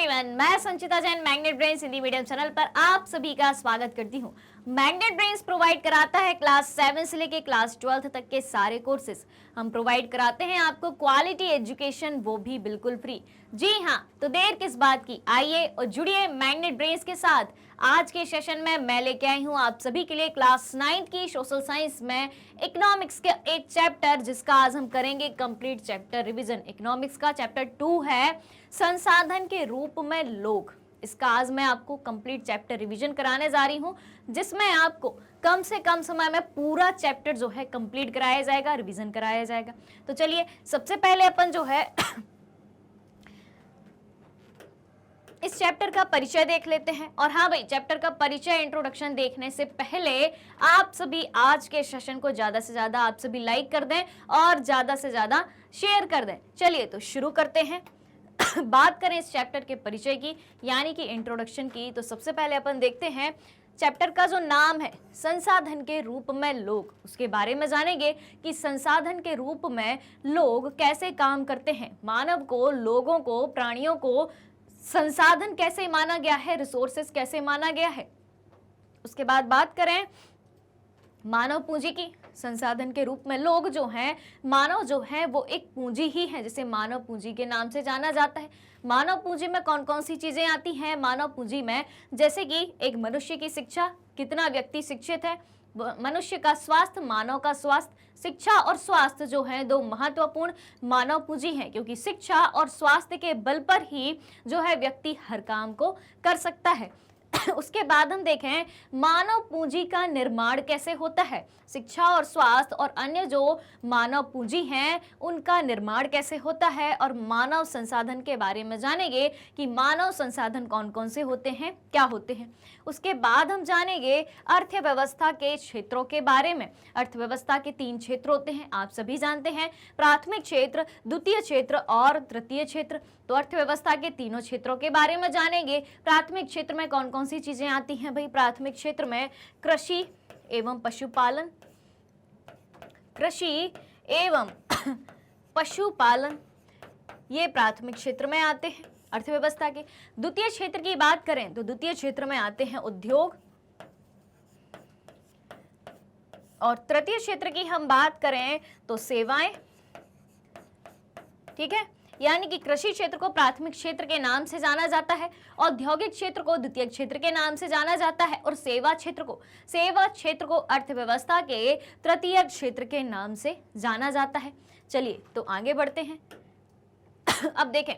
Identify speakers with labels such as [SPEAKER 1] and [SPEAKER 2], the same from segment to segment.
[SPEAKER 1] Everyone, मैं Sanchita Jain magnet brains Hindi medium channel पर आप सभी का स्वागत करती हूँ। मैग्नेट ब्रेन्स प्रोवाइड कराता है क्लास 7 से लेके क्लास 12 तक के सारे कोर्सेज। हम प्रोवाइड कराते हैं आपको क्वालिटी एजुकेशन, वो भी बिल्कुल फ्री। जी हाँ, तो देर किस बात की, आइए और जुड़िए मैग्नेट ब्रेन्स के साथ। आज के सेशन में मैं लेके आई हूँ आप सभी के लिए क्लास 9 की सोशल साइंस में इकोनॉमिक्स के एक चैप्टर, जिसका आज हम करेंगे कंप्लीट चैप्टर रिवीजन। इकोनॉमिक्स का चैप्टर 2 है संसाधन के रूप में लोग। इसका आज मैं आपको कंप्लीट चैप्टर रिवीजन कराने जा रही हूं, जिसमें आपको कम से कम समय में पूरा चैप्टर जो है कंप्लीट कराया जाएगा, रिवीजन कराया जाएगा। तो चलिए सबसे पहले अपन जो है इस चैप्टर का परिचय देख लेते हैं। और हाँ भाई, चैप्टर का परिचय इंट्रोडक्शन देखने से पहले आप सभी आज के सेशन को ज्यादा से ज्यादा आप सभी लाइक कर दें और ज्यादा से ज्यादा शेयर कर दें। चलिए तो शुरू करते हैं। बात करें इस चैप्टर के परिचय की, यानी कि इंट्रोडक्शन की, तो सबसे पहले अपन देखते हैं चैप्टर का जो नाम है संसाधन के रूप में लोग। उसके बारे में जानेंगे कि संसाधन के रूप में लोग कैसे काम करते हैं। मानव को, लोगों को, प्राणियों को संसाधन कैसे माना गया है, रिसोर्सेस कैसे माना गया है। उसके बाद बात करें मानव पूंजी की। संसाधन के रूप में लोग जो हैं, मानव जो है वो एक पूंजी ही है, जिसे मानव पूंजी के नाम से जाना जाता है। मानव पूंजी में कौन कौन सी चीजें आती हैं मानव पूंजी में, जैसे कि एक मनुष्य की शिक्षा, कितना व्यक्ति शिक्षित है, मनुष्य का स्वास्थ्य, मानव का स्वास्थ्य। शिक्षा और स्वास्थ्य जो है दो महत्वपूर्ण मानव पूंजी हैं, क्योंकि शिक्षा और स्वास्थ्य के बल पर ही जो है व्यक्ति हर काम को कर सकता है। उसके बाद हम देखें मानव पूंजी का निर्माण कैसे होता है। शिक्षा और स्वास्थ्य और अन्य जो मानव पूंजी हैं उनका निर्माण कैसे होता है, और मानव संसाधन के बारे में जानेंगे कि मानव संसाधन कौन कौन से होते हैं, क्या होते हैं। उसके बाद हम जानेंगे अर्थव्यवस्था के क्षेत्रों के बारे में। अर्थव्यवस्था के 3 क्षेत्र होते हैं, आप सभी जानते हैं, प्राथमिक क्षेत्र, द्वितीय क्षेत्र और तृतीय क्षेत्र। तो अर्थव्यवस्था के तीनों क्षेत्रों के बारे में जानेंगे। प्राथमिक क्षेत्र में कौन कौन सी चीजें आती हैं भाई। प्राथमिक क्षेत्र में कृषि एवं पशुपालन, कृषि एवं पशुपालन, ये प्राथमिक क्षेत्र में आते हैं अर्थव्यवस्था के। द्वितीय क्षेत्र की बात करें तो द्वितीय क्षेत्र में आते हैं उद्योग, और तृतीय क्षेत्र की हम बात करें तो सेवाएं। ठीक है, यानी कि कृषि क्षेत्र को प्राथमिक क्षेत्र के नाम से जाना जाता है, औद्योगिक क्षेत्र को द्वितीय क्षेत्र के नाम से जाना जाता है, और सेवा क्षेत्र को अर्थव्यवस्था के तृतीय क्षेत्र के नाम से जाना जाता है। चलिए तो आगे बढ़ते हैं। अब देखें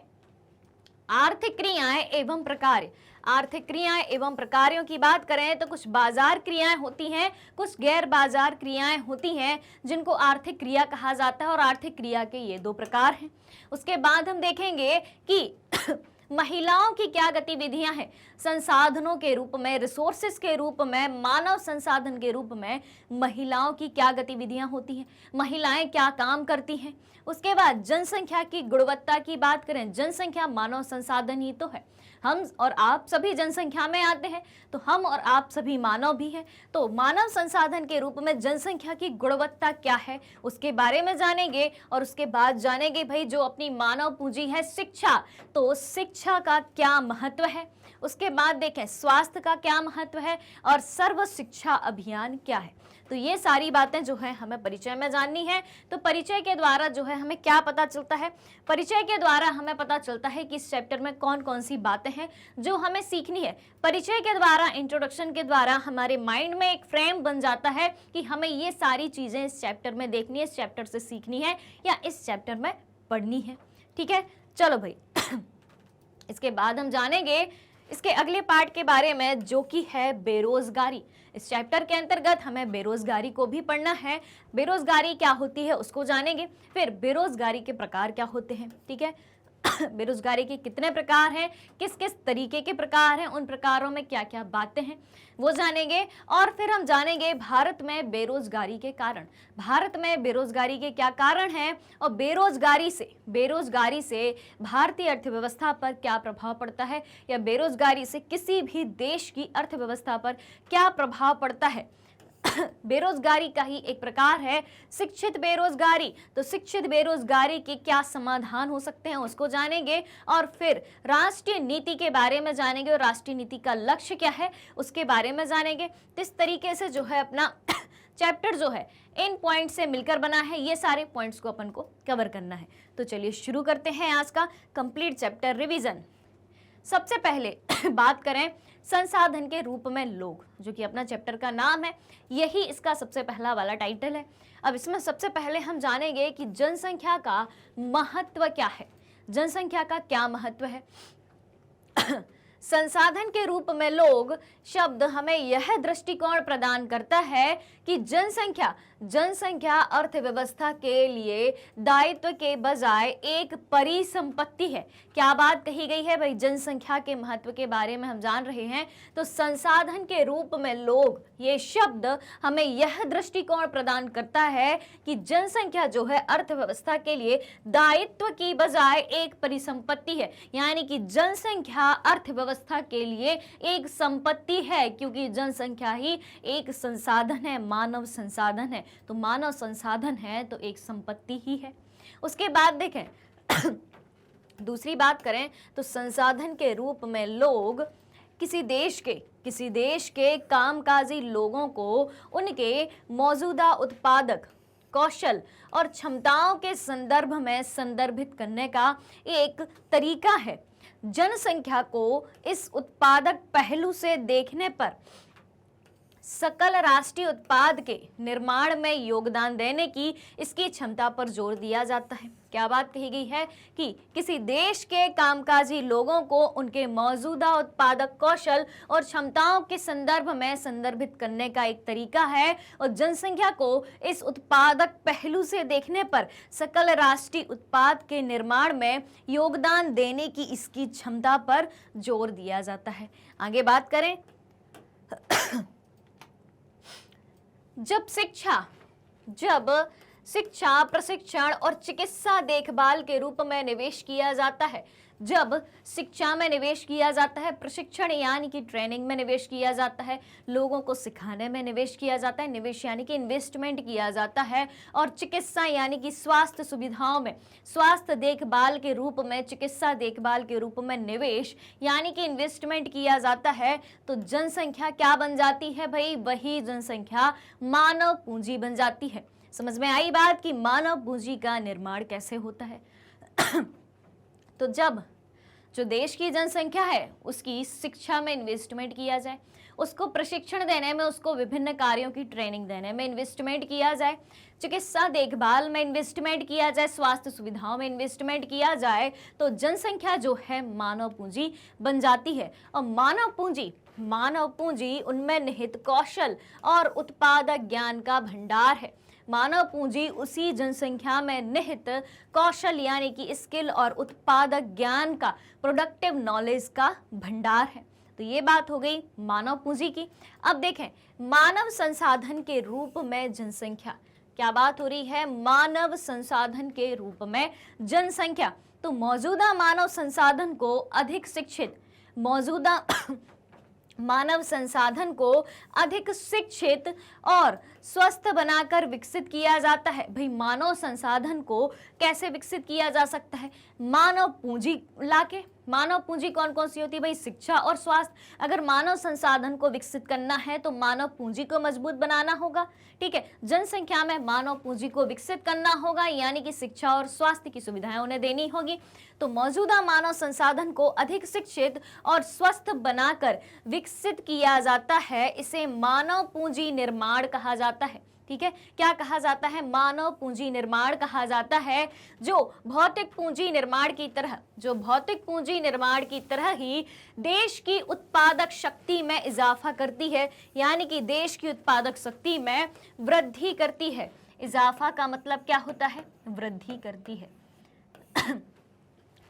[SPEAKER 1] आर्थिक क्रियाएं एवं प्रकार। आर्थिक क्रियाएं एवं प्रकारों की बात करें तो कुछ बाजार क्रियाएं होती हैं, कुछ गैर बाजार क्रियाएं होती हैं, जिनको आर्थिक क्रिया कहा जाता है, और आर्थिक क्रिया के ये 2 प्रकार हैं। उसके बाद हम देखेंगे कि महिलाओं की क्या गतिविधियां हैं संसाधनों के रूप में, रिसोर्सेस के रूप में, मानव संसाधन के रूप में महिलाओं की क्या गतिविधियां होती हैं, महिलाएं क्या काम करती हैं। उसके बाद जनसंख्या की गुणवत्ता की बात करें, जनसंख्या मानव संसाधन ही तो है, हम और आप सभी जनसंख्या में आते हैं, तो हम और आप सभी मानव भी हैं। तो मानव संसाधन के रूप में जनसंख्या की गुणवत्ता क्या है उसके बारे में जानेंगे। और उसके बाद जानेंगे भाई जो अपनी मानव पूंजी है शिक्षा, तो शिक्षा का क्या महत्व है। उसके बाद देखें स्वास्थ्य का क्या महत्व है, और सर्व शिक्षा अभियान क्या है। तो ये सारी बातें जो है हमें परिचय में जाननी है। तो परिचय के द्वारा जो है हमें क्या पता चलता है, परिचय के द्वारा हमें पता चलता है कि इस चैप्टर में कौन कौन सी बातें हैं जो हमें सीखनी है। परिचय के द्वारा, इंट्रोडक्शन के द्वारा हमारे माइंड में एक फ्रेम बन जाता है कि हमें ये सारी चीजें इस चैप्टर में देखनी है, इस चैप्टर से सीखनी है या इस चैप्टर में पढ़नी है। ठीक है, चलो भाई। इसके बाद हम जानेंगे इसके अगले पार्ट के बारे में, जो कि है बेरोजगारी। इस चैप्टर के अंतर्गत हमें बेरोजगारी को भी पढ़ना है। बेरोजगारी क्या होती है उसको जानेंगे, फिर बेरोजगारी के प्रकार क्या होते हैं। ठीक है, बेरोजगारी के कितने प्रकार हैं, किस किस तरीके के प्रकार हैं, उन प्रकारों में क्या क्या बातें हैं वो जानेंगे। और फिर हम जानेंगे भारत में बेरोजगारी के कारण, भारत में बेरोजगारी के क्या कारण हैं, और बेरोजगारी से भारतीय अर्थव्यवस्था पर क्या प्रभाव पड़ता है, या बेरोजगारी से किसी भी देश की अर्थव्यवस्था पर क्या प्रभाव पड़ता है। बेरोजगारी का ही एक प्रकार है शिक्षित बेरोजगारी। तो शिक्षित बेरोजगारी के क्या समाधान हो सकते हैं उसको जानेंगे, और फिर राष्ट्रीय नीति के बारे में जानेंगे, और राष्ट्रीय नीति का लक्ष्य क्या है उसके बारे में जानेंगे। तो इस तरीके से जो है अपना चैप्टर जो है इन पॉइंट से मिलकर बना है, ये सारे पॉइंट्स को अपन को कवर करना है। तो चलिए शुरू करते हैं आज का कंप्लीट चैप्टर रिवीजन। सबसे पहले बात करें संसाधन के रूप में लोग, जो कि अपना चैप्टर का नाम है, यही इसका सबसे पहला वाला टाइटल है। अब इसमें सबसे पहले हम जानेंगे कि जनसंख्या का महत्व क्या है, जनसंख्या का क्या महत्व है। संसाधन के रूप में लोग शब्द हमें यह दृष्टिकोण प्रदान करता है कि जनसंख्या अर्थव्यवस्था के लिए दायित्व के बजाय एक परिसंपत्ति है। क्या बात कही गई है भाई, जनसंख्या के महत्व के बारे में हम जान रहे हैं। तो संसाधन के रूप में लोग, ये शब्द हमें यह दृष्टिकोण प्रदान करता है कि जनसंख्या जो है अर्थव्यवस्था के लिए दायित्व की बजाय एक परिसंपत्ति है, यानी कि जनसंख्या अर्थव्यवस्था के लिए एक संपत्ति है, क्योंकि जनसंख्या ही एक संसाधन है, मानव संसाधन है। तो मानव संसाधन है तो एक संपत्ति ही है। उसके बाद देखें दूसरी बात करें तो संसाधन के रूप में लोग किसी देश के कामकाजी लोगों को उनके मौजूदा उत्पादक कौशल और क्षमताओं के संदर्भ में संदर्भित करने का एक तरीका है। जनसंख्या को इस उत्पादक पहलू से देखने पर सकल राष्ट्रीय उत्पाद के निर्माण में योगदान देने की इसकी क्षमता पर जोर दिया जाता है। क्या बात कही गई है कि किसी देश के कामकाजी लोगों को उनके मौजूदा उत्पादक कौशल और क्षमताओं के संदर्भ में संदर्भित करने का एक तरीका है, और जनसंख्या को इस उत्पादक पहलू से देखने पर सकल राष्ट्रीय उत्पाद के निर्माण में योगदान देने की इसकी क्षमता पर जोर दिया जाता है। आगे बात करें जब शिक्षा प्रशिक्षण और चिकित्सा देखभाल के रूप में निवेश किया जाता है, जब शिक्षा में निवेश किया जाता है, प्रशिक्षण यानी कि ट्रेनिंग में निवेश किया जाता है, लोगों को सिखाने में निवेश किया जाता है, निवेश यानी कि इन्वेस्टमेंट किया जाता है, और चिकित्सा यानी कि स्वास्थ्य सुविधाओं में स्वास्थ्य देखभाल के रूप में, चिकित्सा देखभाल के रूप में निवेश यानी कि इन्वेस्टमेंट किया जाता है, तो जनसंख्या क्या बन जाती है भाई, वही जनसंख्या मानव पूंजी बन जाती है। समझ में आई बात कि मानव पूंजी का निर्माण कैसे होता है। तो जब जो देश की जनसंख्या है उसकी शिक्षा में इन्वेस्टमेंट किया जाए, उसको प्रशिक्षण देने में, उसको विभिन्न कार्यों की ट्रेनिंग देने में इन्वेस्टमेंट किया जाए, चिकित्सा देखभाल में इन्वेस्टमेंट किया जाए, स्वास्थ्य सुविधाओं में इन्वेस्टमेंट किया जाए, तो जनसंख्या जो है मानव पूंजी बन जाती है। और मानव पूंजी उनमें निहित कौशल और उत्पादक ज्ञान का भंडार है। मानव पूंजी उसी जनसंख्या में निहित कौशल यानी कि स्किल और उत्पादक ज्ञान का, प्रोडक्टिव नॉलेज का भंडार है। तो ये बात हो गई मानव पूंजी की। अब देखें मानव संसाधन के रूप में जनसंख्या, क्या बात हो रही है, मानव संसाधन के रूप में जनसंख्या। तो मौजूदा मानव संसाधन को अधिक शिक्षित, मौजूदा मानव संसाधन को अधिक शिक्षित और स्वस्थ बनाकर विकसित किया जाता है। भाई मानव संसाधन को कैसे विकसित किया जा सकता है, मानव पूंजी लाके। मानव पूंजी कौन कौन सी होती है भाई, शिक्षा और स्वास्थ्य। अगर मानव संसाधन को विकसित करना है तो मानव पूंजी को मजबूत बनाना होगा, ठीक है। जनसंख्या में मानव पूंजी को विकसित करना होगा, यानी कि शिक्षा और स्वास्थ्य की सुविधाएं उन्हें देनी होगी। तो मौजूदा मानव संसाधन को अधिक शिक्षित और स्वस्थ बनाकर विकसित किया जाता है, इसे मानव पूंजी निर्माण कहा जाता है, ठीक है। क्या कहा जाता है, मानव पूंजी निर्माण कहा जाता है, जो भौतिक पूंजी निर्माण की तरह ही देश की उत्पादक शक्ति में इजाफा करती है, यानी कि देश की उत्पादक शक्ति में वृद्धि करती है। इजाफा का मतलब क्या होता है, वृद्धि करती है।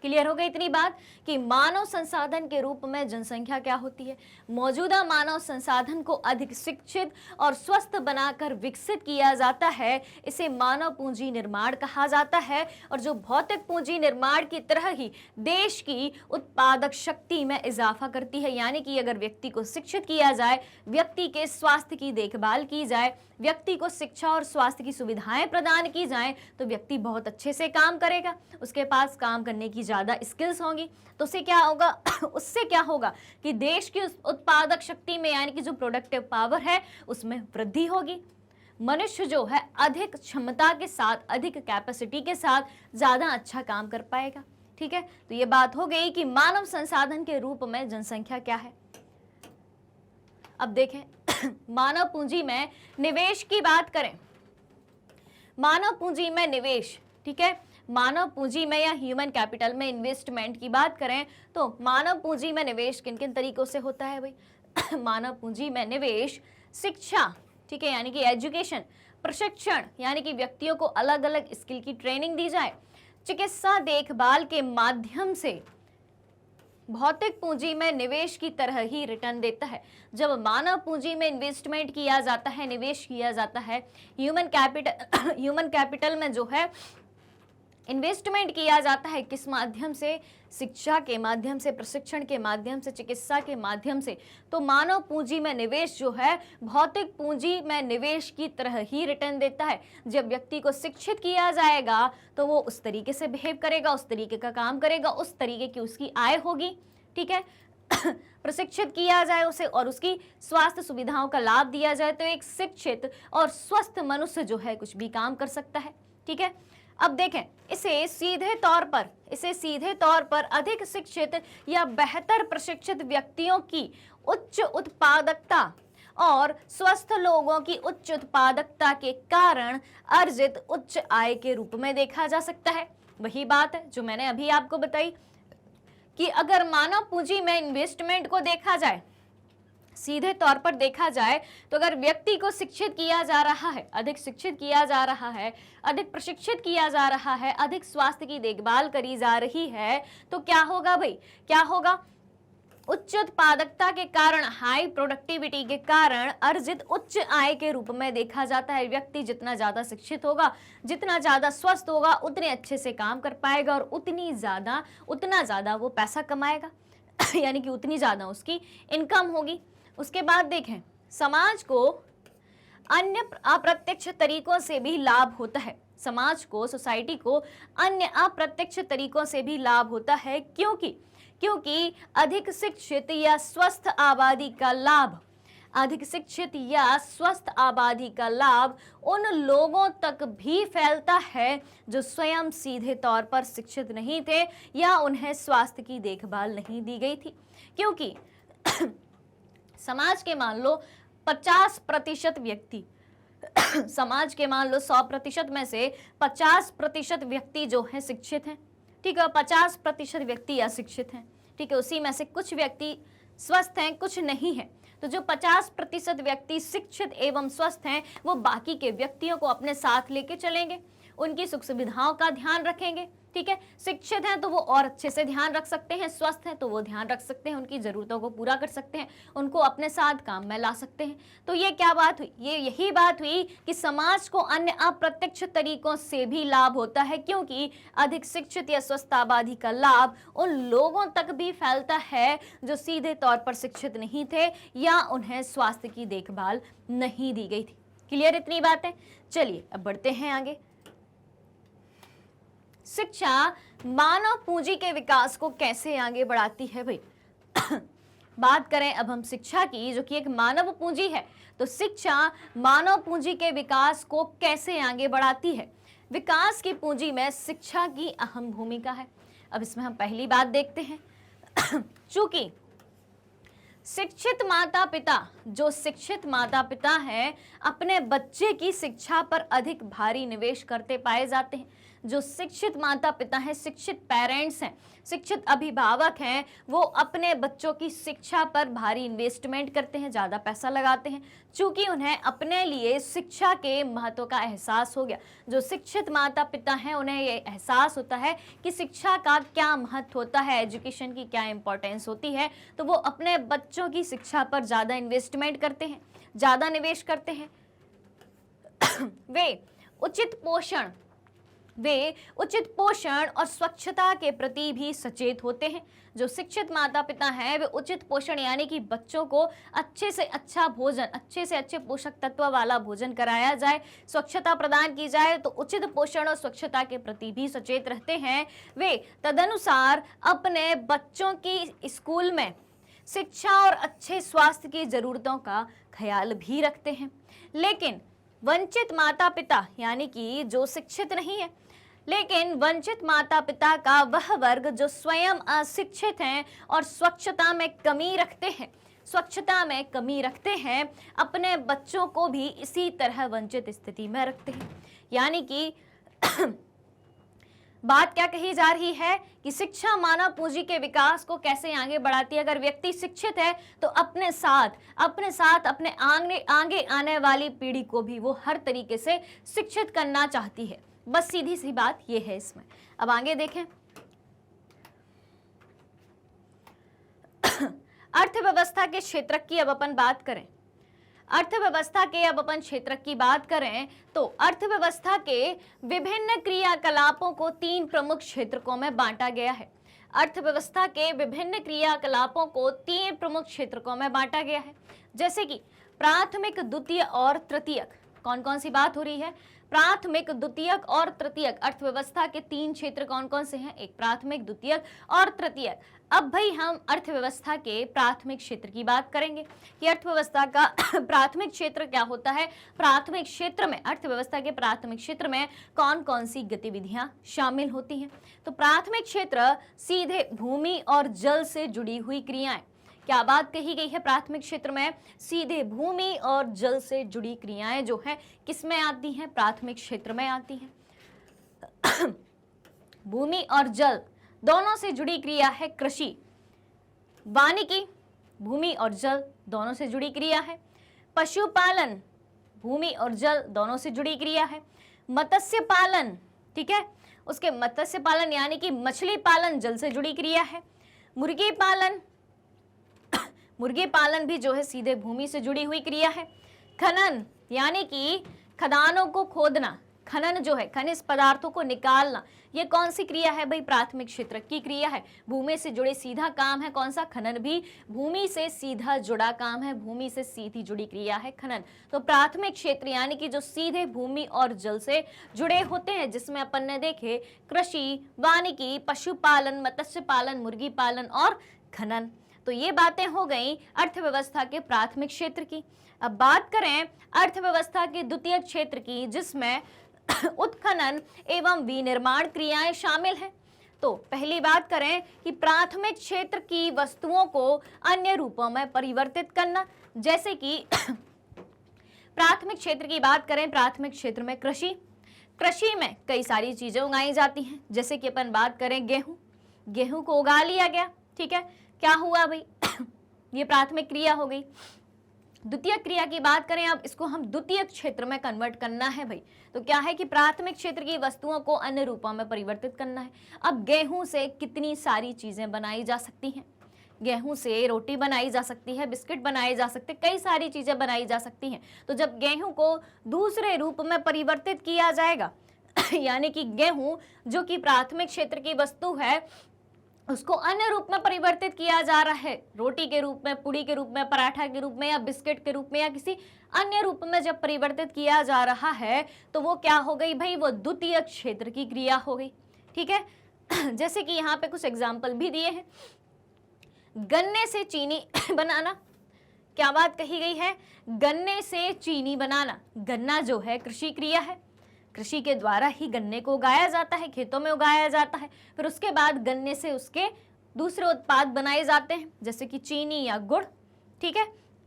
[SPEAKER 1] क्लियर हो गई इतनी बात कि मानव संसाधन के रूप में जनसंख्या क्या होती है। मौजूदा मानव संसाधन को अधिक शिक्षित और स्वस्थ बनाकर विकसित किया जाता है, इसे मानव पूंजी निर्माण कहा जाता है। और जो भौतिक पूंजी निर्माण की तरह ही देश की उत्पादक शक्ति में इजाफा करती है, यानी कि अगर व्यक्ति को शिक्षित किया जाए, व्यक्ति के स्वास्थ्य की देखभाल की जाए, व्यक्ति को शिक्षा और स्वास्थ्य की सुविधाएं प्रदान की जाएं, तो व्यक्ति बहुत अच्छे से काम करेगा, उसके पास काम करने की ज़्यादा स्किल्स होंगी। तो उससे क्या होगा उससे क्या होगा कि देश की उत्पादक शक्ति में, यानी कि जो प्रोडक्टिव पावर है, उसमें वृद्धि होगी। मनुष्य जो है अधिक क्षमता के साथ, अधिक कैपेसिटी के साथ ज़्यादा अच्छा काम कर पाएगा। ठीक है, तो ये बात हो गई कि मानव संसाधन के रूप में जनसंख्या क्या है। अब देखें मानव पूंजी में निवेश की बात करें, मानव पूंजी में निवेश, ठीक है, मानव पूंजी में या ह्यूमन कैपिटल में इन्वेस्टमेंट की बात करें तो मानव पूंजी में निवेश किन किन तरीकों से होता है भाई। मानव पूंजी में निवेश शिक्षा, ठीक है, यानी कि एजुकेशन, प्रशिक्षण, यानी कि व्यक्तियों को अलग अलग स्किल की ट्रेनिंग दी जाए, चिकित्सा देखभाल के माध्यम से भौतिक पूंजी में निवेश की तरह ही रिटर्न देता है। जब मानव पूंजी में इन्वेस्टमेंट किया जाता है, निवेश किया जाता है, ह्यूमन कैपिटल में जो है इन्वेस्टमेंट किया जाता है, किस माध्यम से, शिक्षा के माध्यम से, प्रशिक्षण के माध्यम से, चिकित्सा के माध्यम से, तो मानव पूंजी में निवेश जो है भौतिक पूंजी में निवेश की तरह ही रिटर्न देता है। जब व्यक्ति को शिक्षित किया जाएगा तो वो उस तरीके से बिहेव करेगा, उस तरीके का काम करेगा, उस तरीके की उसकी आय होगी। ठीक है प्रशिक्षित किया जाए उसे और उसकी स्वास्थ्य सुविधाओं का लाभ दिया जाए तो एक शिक्षित और स्वस्थ मनुष्य जो है कुछ भी काम कर सकता है। ठीक है, अब देखें इसे सीधे तौर पर अधिक शिक्षित या बेहतर प्रशिक्षित व्यक्तियों की उच्च उत्पादकता और स्वस्थ लोगों की उच्च उत्पादकता के कारण अर्जित उच्च आय के रूप में देखा जा सकता है। वही बात है जो मैंने अभी आपको बताई कि अगर मानव पूंजी में इन्वेस्टमेंट को देखा जाए, सीधे तौर पर देखा जाए, तो अगर व्यक्ति को शिक्षित किया जा रहा है, अधिक शिक्षित किया जा रहा है, अधिक प्रशिक्षित किया जा रहा है, अधिक स्वास्थ्य की देखभाल करी जा रही है, तो क्या होगा भाई, क्या होगा, उच्च उत्पादकता के कारण, हाई प्रोडक्टिविटी के कारण अर्जित उच्च आय के रूप में देखा जाता है। व्यक्ति जितना ज्यादा शिक्षित होगा, जितना ज्यादा स्वस्थ होगा, उतने अच्छे से काम कर पाएगा और उतना ज्यादा वो पैसा कमाएगा यानी कि उतनी ज्यादा उसकी इनकम होगी। उसके बाद देखें समाज को अन्य अप्रत्यक्ष तरीकों से भी लाभ होता है। समाज को, सोसाइटी को अन्य अप्रत्यक्ष तरीकों से भी लाभ होता है। क्योंकि अधिक शिक्षित या स्वस्थ आबादी का लाभ, अधिक शिक्षित या स्वस्थ आबादी का लाभ उन लोगों तक भी फैलता है जो स्वयं सीधे तौर पर शिक्षित नहीं थे या उन्हें स्वास्थ्य की देखभाल नहीं दी गई थी। क्योंकि समाज के मान लो 50% व्यक्ति समाज के मान लो 100% में से 50% व्यक्ति जो हैं शिक्षित हैं, ठीक है, 50% व्यक्ति अशिक्षित हैं, ठीक है, उसी में से कुछ व्यक्ति स्वस्थ हैं, कुछ नहीं है। तो जो 50% व्यक्ति शिक्षित एवं स्वस्थ हैं, वो बाकी के व्यक्तियों को अपने साथ लेके चलेंगे, उनकी सुख सुविधाओं का ध्यान रखेंगे। ठीक है, शिक्षित हैं तो वो और अच्छे से ध्यान रख सकते हैं, स्वस्थ हैं तो वो ध्यान रख सकते हैं, उनकी जरूरतों को पूरा कर सकते हैं, उनको अपने साथ काम में ला सकते हैं। तो ये क्या बात हुई, ये यही बात हुई कि समाज को अन्य अप्रत्यक्ष तरीकों से भी लाभ होता है, क्योंकि अधिक शिक्षित या स्वस्थ आबादी का लाभ उन लोगों तक भी फैलता है जो सीधे तौर पर शिक्षित नहीं थे या उन्हें स्वास्थ्य की देखभाल नहीं दी गई थी। क्लियर इतनी बातें? चलिए अब बढ़ते हैं आगे। शिक्षा मानव पूंजी के विकास को कैसे आगे बढ़ाती है भाई? बात करें अब हम शिक्षा की, जो कि एक मानव पूंजी है, तो शिक्षा मानव पूंजी के विकास को कैसे आगे बढ़ाती है? विकास की पूंजी में शिक्षा की अहम भूमिका है। अब इसमें हम पहली बात देखते हैं चूंकि शिक्षित माता पिता जो शिक्षित माता पिता हैं अपने बच्चे की शिक्षा पर अधिक भारी निवेश करते पाए जाते हैं। जो शिक्षित माता पिता हैं, शिक्षित पेरेंट्स हैं, शिक्षित अभिभावक हैं, वो अपने बच्चों की शिक्षा पर भारी इन्वेस्टमेंट करते हैं, ज़्यादा पैसा लगाते हैं, चूंकि उन्हें अपने लिए शिक्षा के महत्व का एहसास हो गया। जो शिक्षित माता पिता हैं उन्हें ये एहसास होता है कि शिक्षा का क्या महत्व होता है, एजुकेशन की क्या इंपॉर्टेंस होती है, तो वो अपने बच्चों की शिक्षा पर ज़्यादा इन्वेस्टमेंट करते हैं, ज़्यादा निवेश करते हैं। वे उचित पोषण और स्वच्छता के प्रति भी सचेत होते हैं। जो शिक्षित माता पिता हैं वे उचित पोषण यानी कि बच्चों को अच्छे से अच्छा भोजन, अच्छे से अच्छे पोषक तत्व वाला भोजन कराया जाए, स्वच्छता प्रदान की जाए, तो उचित पोषण और स्वच्छता के प्रति भी सचेत रहते हैं। वे तदनुसार अपने बच्चों की स्कूल में शिक्षा और अच्छे स्वास्थ्य की जरूरतों का ख्याल भी रखते हैं। लेकिन वंचित माता पिता यानी कि जो शिक्षित नहीं है, लेकिन वंचित माता पिता का वह वर्ग जो स्वयं अशिक्षित हैं और स्वच्छता में कमी रखते हैं, अपने बच्चों को भी इसी तरह वंचित स्थिति में रखते हैं। यानी कि बात क्या कही जा रही है कि शिक्षा मानव पूंजी के विकास को कैसे आगे बढ़ाती है। अगर व्यक्ति शिक्षित है तो अपने साथ अपने आगे आने वाली पीढ़ी को भी वो हर तरीके से शिक्षित करना चाहती है। बस सीधी सी बात ये है इसमें। अब आगे देखें, अर्थव्यवस्था के क्षेत्र की अब अपन बात करें। अर्थव्यवस्था के अब अपन क्षेत्र की बात करें तो अर्थव्यवस्था के विभिन्न क्रियाकलापों को 3 प्रमुख क्षेत्रकों में बांटा गया है। अर्थव्यवस्था के विभिन्न क्रियाकलापों को 3 प्रमुख क्षेत्रकों में बांटा गया है, जैसे कि प्राथमिक, द्वितीय और तृतीयक। कौन कौन सी बात हो रही है? प्राथमिक, द्वितीयक और तृतीयक। अर्थव्यवस्था के 3 क्षेत्र कौन कौन से हैं? एक प्राथमिक, द्वितीयक और तृतीयक। अब भाई हम अर्थव्यवस्था के प्राथमिक क्षेत्र की बात करेंगे कि अर्थव्यवस्था का प्राथमिक क्षेत्र क्या होता है। प्राथमिक क्षेत्र में, अर्थव्यवस्था के प्राथमिक क्षेत्र में कौन कौन सी गतिविधियां शामिल होती हैं? तो प्राथमिक क्षेत्र सीधे भूमि और जल से जुड़ी हुई क्रियाएं। क्या बात कही गई है? प्राथमिक क्षेत्र में सीधे भूमि और जल से जुड़ी क्रियाएं जो हैं किसमें आती हैं? प्राथमिक क्षेत्र में आती हैं। भूमि और जल दोनों से जुड़ी क्रिया है कृषि। वानिकी, भूमि और जल दोनों से जुड़ी क्रिया है। पशुपालन, भूमि और जल दोनों से जुड़ी क्रिया है। मत्स्य पालन, ठीक है, उसके मत्स्य पालन यानी कि मछली पालन जल से जुड़ी क्रिया है। मुर्गी पालन भी जो है सीधे भूमि से जुड़ी हुई क्रिया है। खनन यानी कि खदानों को खोदना, खनन जो है खनिज पदार्थों को निकालना, ये कौन सी क्रिया है भाई? प्राथमिक क्षेत्र की क्रिया है। भूमि से जुड़े सीधा काम है कौन सा? खनन भी भूमि से सीधा जुड़ा काम है, भूमि से सीधी जुड़ी क्रिया है खनन। तो प्राथमिक क्षेत्र यानी कि जो सीधे भूमि और जल से जुड़े होते हैं, जिसमें अपन ने देखे कृषि, वानिकी, पशुपालन, मत्स्य पालन, मुर्गी पालन और खनन। तो ये बातें हो गई अर्थव्यवस्था के प्राथमिक क्षेत्र की। अब बात करें अर्थव्यवस्था के द्वितीय क्षेत्र की, जिसमें उत्खनन एवं विनिर्माण क्रियाएं शामिल हैं। तो पहली बात करें कि प्राथमिक क्षेत्र की वस्तुओं को अन्य रूपों में परिवर्तित करना, जैसे कि प्राथमिक क्षेत्र की बात करें, प्राथमिक क्षेत्र में कृषि में कई सारी चीजें उगाई जाती हैं, जैसे कि अपन बात करें गेहूं को उगा लिया गया, ठीक है, क्या हुआ भाई? ये प्राथमिक क्रिया हो गई। द्वितीय क्रिया की बात करें, अब इसको हम द्वितीय क्षेत्र में कन्वर्ट करना है भाई। तो क्या है कि प्राथमिक क्षेत्र की वस्तुओं को अन्य रूपों में परिवर्तित करना है। अब गेहूं से कितनी सारी चीजें बनाई जा सकती हैं। गेहूं से रोटी बनाई जा सकती है, बिस्किट बनाए जा सकते, कई सारी चीजें बनाई जा सकती हैं। तो जब गेहूं को दूसरे रूप में परिवर्तित किया जाएगा यानी कि गेहूं जो कि प्राथमिक क्षेत्र की वस्तु है, उसको अन्य रूप में परिवर्तित किया जा रहा है, रोटी के रूप में, पूड़ी के रूप में, पराठा के रूप में या बिस्किट के रूप में या किसी अन्य रूप में जब परिवर्तित किया जा रहा है, तो वो क्या हो गई भाई? वो द्वितीय क्षेत्र की क्रिया हो गई, ठीक है। जैसे कि यहाँ पे कुछ एग्जाम्पल भी दिए हैं। गन्ने से चीनी बनाना, क्या बात कही गई है? गन्ने से चीनी बनाना। गन्ना जो है कृषि क्रिया है, कृषि के द्वारा ही गन्ने को उगाया जाता है, खेतों में उगाया जाता है, फिर उसके बाद गन्ने से उसके दूसरे उत्पाद बनाए जाते हैं, जैसे कि चीनी या गुड़, ठीक है।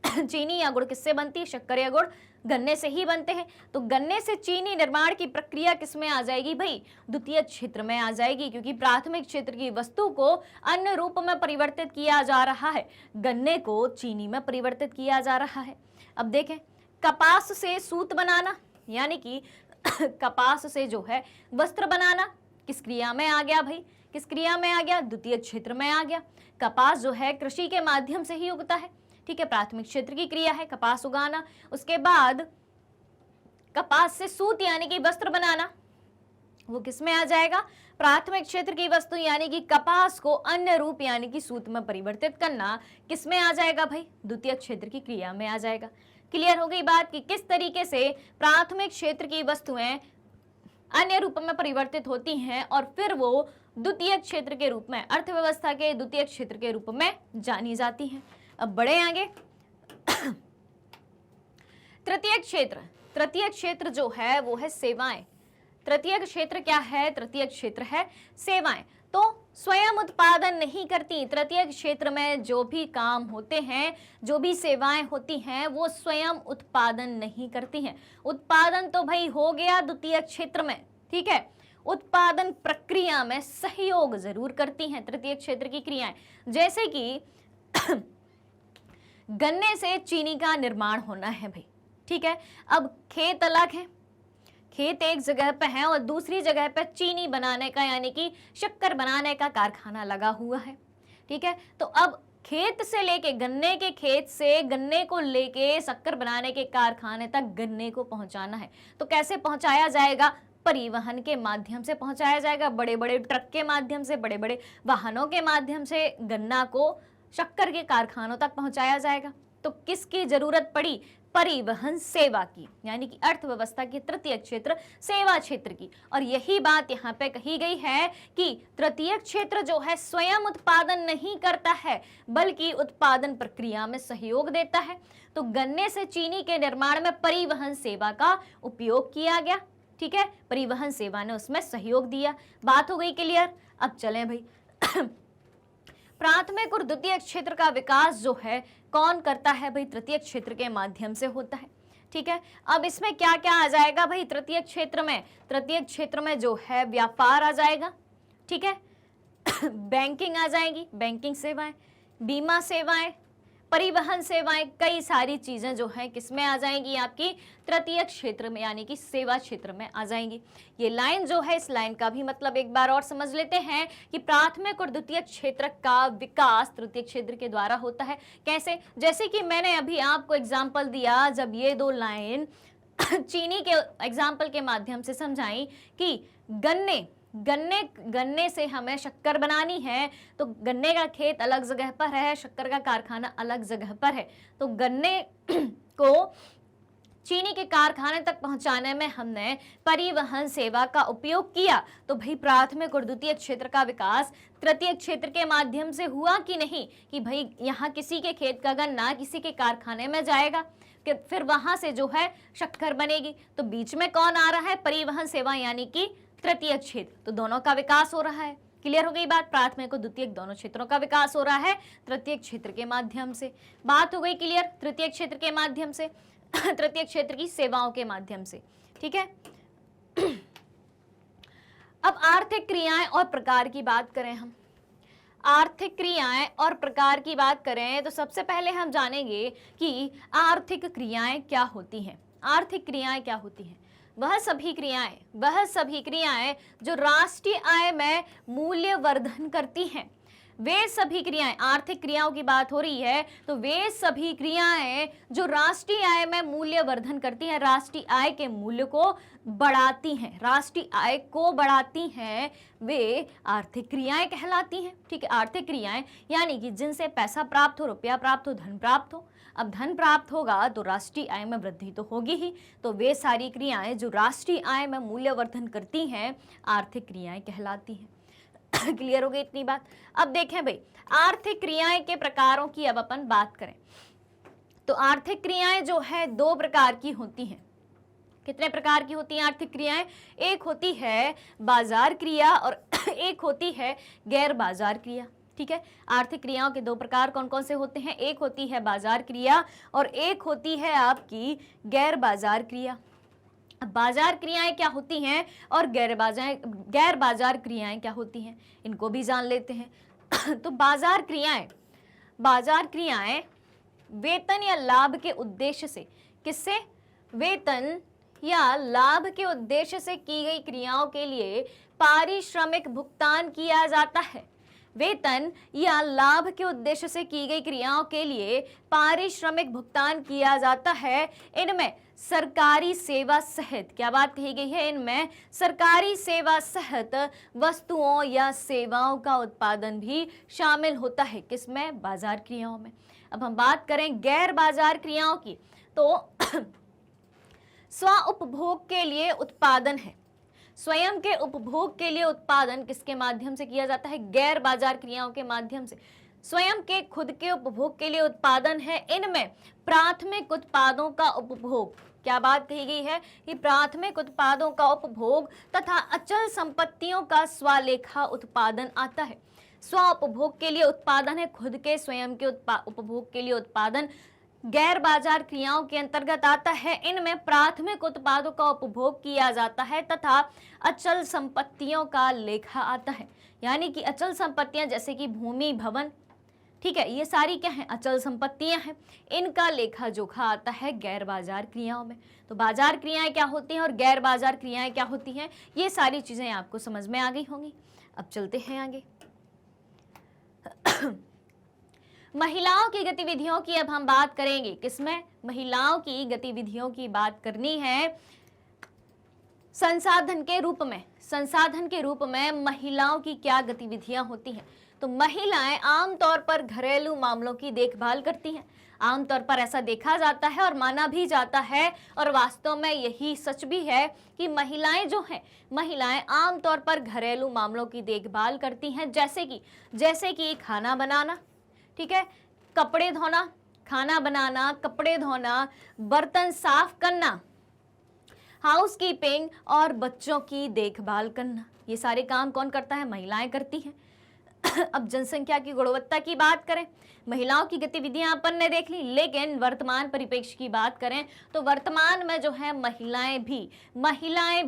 [SPEAKER 1] चीनी या गुड़ किससे बनती है? शक्कर या गुड़ गन्ने से ही बनते हैं। तो गन्ने से चीनी निर्माण की प्रक्रिया किसमें आ जाएगी भाई? द्वितीयक क्षेत्र में आ जाएगी, क्योंकि प्राथमिक क्षेत्र की वस्तु को अन्य रूप में परिवर्तित किया जा रहा है, गन्ने को चीनी में परिवर्तित किया जा रहा है। अब देखें, कपास से सूत बनाना, यानी कि कपास से जो है वस्त्र बनाना किस क्रिया में आ गया भाई? किस क्रिया में आ गया? द्वितीयक क्षेत्र में आ गया। कपास जो है कृषि के माध्यम से ही उगता है, ठीक है, प्राथमिक क्षेत्र की क्रिया है कपास उगाना। उसके बाद कपास से सूत यानी कि वस्त्र बनाना, वो किस में आ जाएगा? प्राथमिक क्षेत्र की वस्तु यानी कि कपास को अन्य रूप यानी कि सूत में परिवर्तित करना किस में आ जाएगा भाई? द्वितीय क्षेत्र की क्रिया में आ जाएगा। क्लियर हो गई बात कि किस तरीके से प्राथमिक क्षेत्र की वस्तुएं अन्य रूप में परिवर्तित होती हैं और फिर वो द्वितीय क्षेत्र के रूप में, अर्थव्यवस्था के द्वितीय क्षेत्र के रूप में जानी जाती हैं। अब बढ़े आगे। तृतीय क्षेत्र, तृतीय क्षेत्र जो है वो है सेवाएं। तृतीय क्षेत्र क्या है? तृतीय क्षेत्र है सेवाएं। तो स्वयं उत्पादन नहीं करती, तृतीय क्षेत्र में जो भी काम होते हैं, जो भी सेवाएं होती हैं, वो स्वयं उत्पादन नहीं करती हैं। उत्पादन तो भाई हो गया द्वितीय क्षेत्र में, ठीक है, उत्पादन प्रक्रिया में सहयोग जरूर करती हैं तृतीय क्षेत्र की क्रियाएं। जैसे कि गन्ने से चीनी का निर्माण होना है भाई, ठीक है। अब खेत अलग है, खेत एक जगह पे है और दूसरी जगह पे चीनी बनाने का यानी कि शक्कर बनाने का कारखाना लगा हुआ है, ठीक है। तो अब खेत से लेके, गन्ने के खेत से गन्ने को लेके शक्कर बनाने के कारखाने तक गन्ने को पहुंचाना है। तो कैसे पहुंचाया जाएगा? परिवहन के माध्यम से पहुंचाया जाएगा, बड़े बड़े ट्रक के माध्यम से, बड़े बड़े वाहनों के माध्यम से गन्ना को शक्कर के कारखानों तक पहुंचाया जाएगा। तो किसकी जरूरत पड़ी? परिवहन सेवा की, यानी कि अर्थव्यवस्था की तृतीय क्षेत्र सेवा क्षेत्र की। और यही बात यहाँ पे कही गई है कि तृतीय क्षेत्र जो है स्वयं उत्पादन नहीं करता है, बल्कि उत्पादन प्रक्रिया में सहयोग देता है। तो गन्ने से चीनी के निर्माण में परिवहन सेवा का उपयोग किया गया, ठीक है, परिवहन सेवा ने उसमें सहयोग दिया। बात हो गई क्लियर? अब चलें भाई। प्राथमिक और द्वितीय क्षेत्र का विकास जो है कौन करता है भाई? तृतीय क्षेत्र के माध्यम से होता है, ठीक है। अब इसमें क्या क्या आ जाएगा भाई? तृतीय क्षेत्र में, तृतीय क्षेत्र में जो है व्यापार आ जाएगा, ठीक है, बैंकिंग आ जाएगी, बैंकिंग सेवाएं, बीमा सेवाएं, परिवहन सेवाएं, कई सारी चीजें जो हैं किसमें आ जाएंगी? आपकी तृतीय क्षेत्र में, यानी कि सेवा क्षेत्र में आ जाएंगी। ये लाइन जो है, इस लाइन का भी मतलब एक बार और समझ लेते हैं कि प्राथमिक और द्वितीय क्षेत्र का विकास तृतीय क्षेत्र के द्वारा होता है। कैसे? जैसे कि मैंने अभी आपको एग्जाम्पल दिया, जब ये दो लाइन चीनी के एग्जाम्पल के माध्यम से समझाई कि गन्ने से हमें शक्कर बनानी है, तो गन्ने का खेत अलग जगह पर है, शक्कर का कारखाना अलग जगह पर है। तो गन्ने को चीनी के कारखाने तक पहुंचाने में हमने परिवहन सेवा का उपयोग किया। तो भाई प्राथमिक और द्वितीय क्षेत्र का विकास तृतीय क्षेत्र के माध्यम से हुआ कि नहीं? कि भाई यहाँ किसी के खेत का गन्ना किसी के कारखाने में जाएगा, कि फिर वहां से जो है शक्कर बनेगी। तो बीच में कौन आ रहा है? परिवहन सेवा, यानी कि तृतीय क्षेत्र। तो दोनों का विकास हो रहा है। क्लियर हो गई बात? प्राथमिक और द्वितीय दोनों क्षेत्रों का विकास हो रहा है तृतीय क्षेत्र के माध्यम से। बात हो गई क्लियर? तृतीय क्षेत्र के माध्यम से, तृतीय क्षेत्र की सेवाओं के माध्यम से, ठीक है। अब आर्थिक क्रियाएं और प्रकार की बात करें हम, आर्थिक क्रियाएं और प्रकार की बात करें तो सबसे पहले हम जानेंगे कि आर्थिक क्रियाएं क्या होती हैं। आर्थिक क्रियाएं क्या होती हैं? वह सभी क्रियाएं जो राष्ट्रीय आय में मूल्य वर्धन करती हैं, वे सभी क्रियाएं, आर्थिक क्रियाओं की बात हो रही है, तो वे सभी क्रियाएं जो राष्ट्रीय आय में मूल्य वर्धन करती हैं, राष्ट्रीय आय के मूल्य को बढ़ाती हैं, राष्ट्रीय आय को बढ़ाती हैं, वे आर्थिक क्रियाएं कहलाती हैं, ठीक है। आर्थिक क्रियाएं यानी कि जिनसे पैसा प्राप्त हो, रुपया प्राप्त हो, धन प्राप्त हो। अब धन प्राप्त होगा तो राष्ट्रीय आय में वृद्धि तो होगी ही, तो वे सारी क्रियाएं जो राष्ट्रीय आय में मूल्यवर्धन करती हैं आर्थिक क्रियाएं कहलाती हैं। क्लियर हो गई इतनी बात? अब देखें भाई, आर्थिक क्रियाएं के प्रकारों की अब अपन बात करें तो आर्थिक क्रियाएं जो है दो प्रकार की होती हैं। कितने प्रकार की होती हैं आर्थिक क्रियाएं? एक होती है बाजार क्रिया और एक होती है गैर बाजार क्रिया, ठीक है। आर्थिक क्रियाओं के दो प्रकार कौन कौन से होते हैं, एक होती है बाजार क्रिया और एक होती है आपकी गैर बाजार क्रिया। बाजार क्रियाएं क्या होती हैं और गैर बाजार क्रियाएं क्या होती हैं, इनको भी जान लेते हैं। तो बाजार क्रियाएं वेतन या लाभ के उद्देश्य से, किससे, वेतन या लाभ के उद्देश्य से की गई क्रियाओं के लिए पारिश्रमिक भुगतान किया जाता है। वेतन या लाभ के उद्देश्य से की गई क्रियाओं के लिए पारिश्रमिक भुगतान किया जाता है। इनमें सरकारी सेवा सहित, क्या बात कही गई है, इनमें सरकारी सेवा सहित वस्तुओं या सेवाओं का उत्पादन भी शामिल होता है। किसमें, बाजार क्रियाओं में। अब हम बात करें गैर बाजार क्रियाओं की, तो स्व उपभोग के लिए उत्पादन है। स्वयं के उपभोग के लिए उत्पादन किसके माध्यम से किया जाता है, गैर बाजार क्रियाओं के माध्यम से। स्वयं के खुद के उपभोग के लिए उत्पादन है। इनमें प्राथमिक उत्पादों का उपभोग, क्या बात कही गई है कि प्राथमिक उत्पादों का उपभोग तथा अचल संपत्तियों का स्वलेखा उत्पादन आता है। स्व उपभोग के लिए उत्पादन है, खुद के स्वयं के उपभोग के लिए उत्पादन गैर बाजार क्रियाओं के अंतर्गत आता है। इनमें प्राथमिक उत्पादों का उपभोग किया जाता है तथा अचल संपत्तियों का लेखा आता है। यानी कि अचल संपत्तियां जैसे कि भूमि, भवन, ठीक है, ये सारी क्या हैं, अचल संपत्तियां हैं, इनका लेखा जोखा आता है गैर बाजार क्रियाओं में। तो बाजार क्रियाएं क्या होती हैं और गैर बाजार क्रियाएं क्या होती हैं, ये सारी चीजें आपको समझ में आ गई होंगी। अब चलते हैं आगे। महिलाओं की गतिविधियों की अब हम बात करेंगे। किसमें, महिलाओं की गतिविधियों की बात करनी है। संसाधन के रूप में, संसाधन के रूप में महिलाओं की क्या गतिविधियां होती हैं, तो महिलाएं आमतौर पर घरेलू मामलों की देखभाल करती हैं। आमतौर पर ऐसा देखा जाता है और माना भी जाता है और वास्तव में यही सच भी है कि महिलाएं जो हैं, महिलाएं आमतौर पर घरेलू मामलों की देखभाल करती हैं, जैसे कि खाना बनाना, ठीक है, कपड़े धोना, खाना बनाना, कपड़े धोना, बर्तन साफ करना, हाउसकीपिंग और बच्चों की देखभाल करना, ये सारे काम कौन करता है, महिलाएं करती हैं। अब जनसंख्या की गुणवत्ता की बात करें, महिलाओं की गतिविधियां अपन ने देख ली, लेकिन वर्तमान परिप्रेक्ष्य की बात करें तो वर्तमान में जो है महिलाएं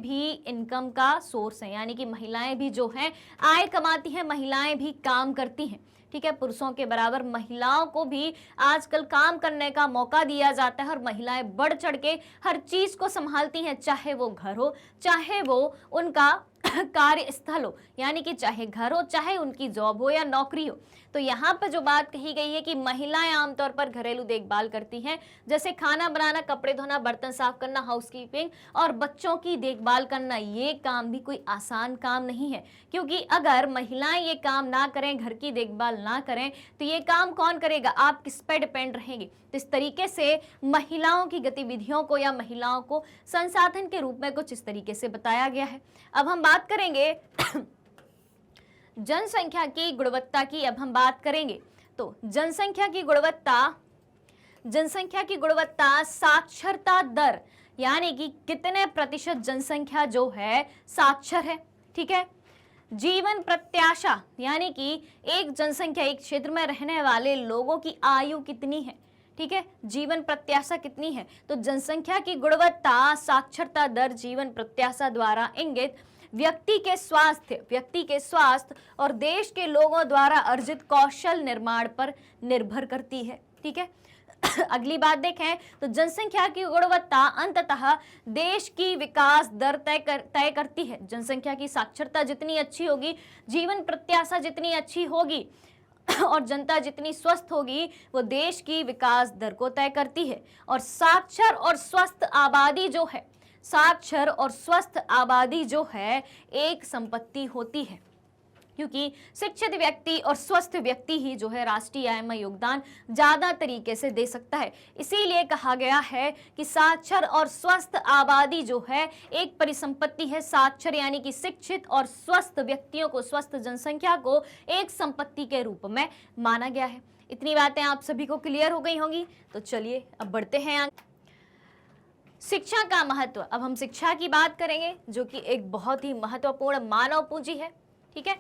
[SPEAKER 1] भी इनकम का सोर्स है। यानी कि महिलाएं भी जो है आय कमाती हैं, महिलाएं भी काम करती हैं, ठीक है। पुरुषों के बराबर महिलाओं को भी आजकल काम करने का मौका दिया जाता है और महिलाएं बढ़ चढ़ के हर चीज को संभालती हैं, चाहे वो घर हो, चाहे वो उनका कार्यस्थल हो, यानी कि चाहे घर हो, चाहे उनकी जॉब हो या नौकरी हो। तो यहाँ पर जो बात कही गई है कि महिलाएं आमतौर पर घरेलू देखभाल करती हैं, जैसे खाना बनाना, कपड़े धोना, बर्तन साफ करना, हाउसकीपिंग और बच्चों की देखभाल करना। ये काम भी कोई आसान काम नहीं है, क्योंकि अगर महिलाएं ये काम ना करें, घर की देखभाल ना करें, तो ये काम कौन करेगा, आप किस पे डिपेंड रहेंगे। तो इस तरीके से महिलाओं की गतिविधियों को या महिलाओं को संसाधन के रूप में कुछ इस तरीके से बताया गया है। अब हम बात करेंगे जनसंख्या की गुणवत्ता की। अब हम बात करेंगे तो जनसंख्या की गुणवत्ता साक्षरता दर, यानी कि कितने प्रतिशत जनसंख्या जो है साक्षर है, ठीक है। जीवन प्रत्याशा, यानी कि एक जनसंख्या, एक क्षेत्र में रहने वाले लोगों की आयु कितनी है, ठीक है, जीवन प्रत्याशा कितनी है। तो जनसंख्या की गुणवत्ता साक्षरता दर जीवन प्रत्याशा द्वारा इंगित व्यक्ति के स्वास्थ्य और देश के लोगों द्वारा अर्जित कौशल निर्माण पर निर्भर करती है, ठीक है। अगली बात देखें तो जनसंख्या की गुणवत्ता अंततः देश की विकास दर तय करती है। जनसंख्या की साक्षरता जितनी अच्छी होगी, जीवन प्रत्याशा जितनी अच्छी होगी और जनता जितनी स्वस्थ होगी, वो देश की विकास दर को तय करती है। और साक्षर और स्वस्थ आबादी जो है एक संपत्ति होती है, क्योंकि शिक्षित व्यक्ति और स्वस्थ व्यक्ति ही जो है राष्ट्रीय आय में योगदान ज्यादा तरीके से दे सकता है। इसीलिए कहा गया है कि साक्षर और स्वस्थ आबादी जो है एक परिसंपत्ति है। साक्षर यानी कि शिक्षित और स्वस्थ व्यक्तियों को, स्वस्थ जनसंख्या को एक संपत्ति के रूप में माना गया है। इतनी बातें आप सभी को क्लियर हो गई होंगी। तो चलिए अब बढ़ते हैं आगे। शिक्षा का महत्व। अब हम शिक्षा की बात करेंगे, जो कि एक बहुत ही महत्वपूर्ण मानव पूंजी है, ठीक है।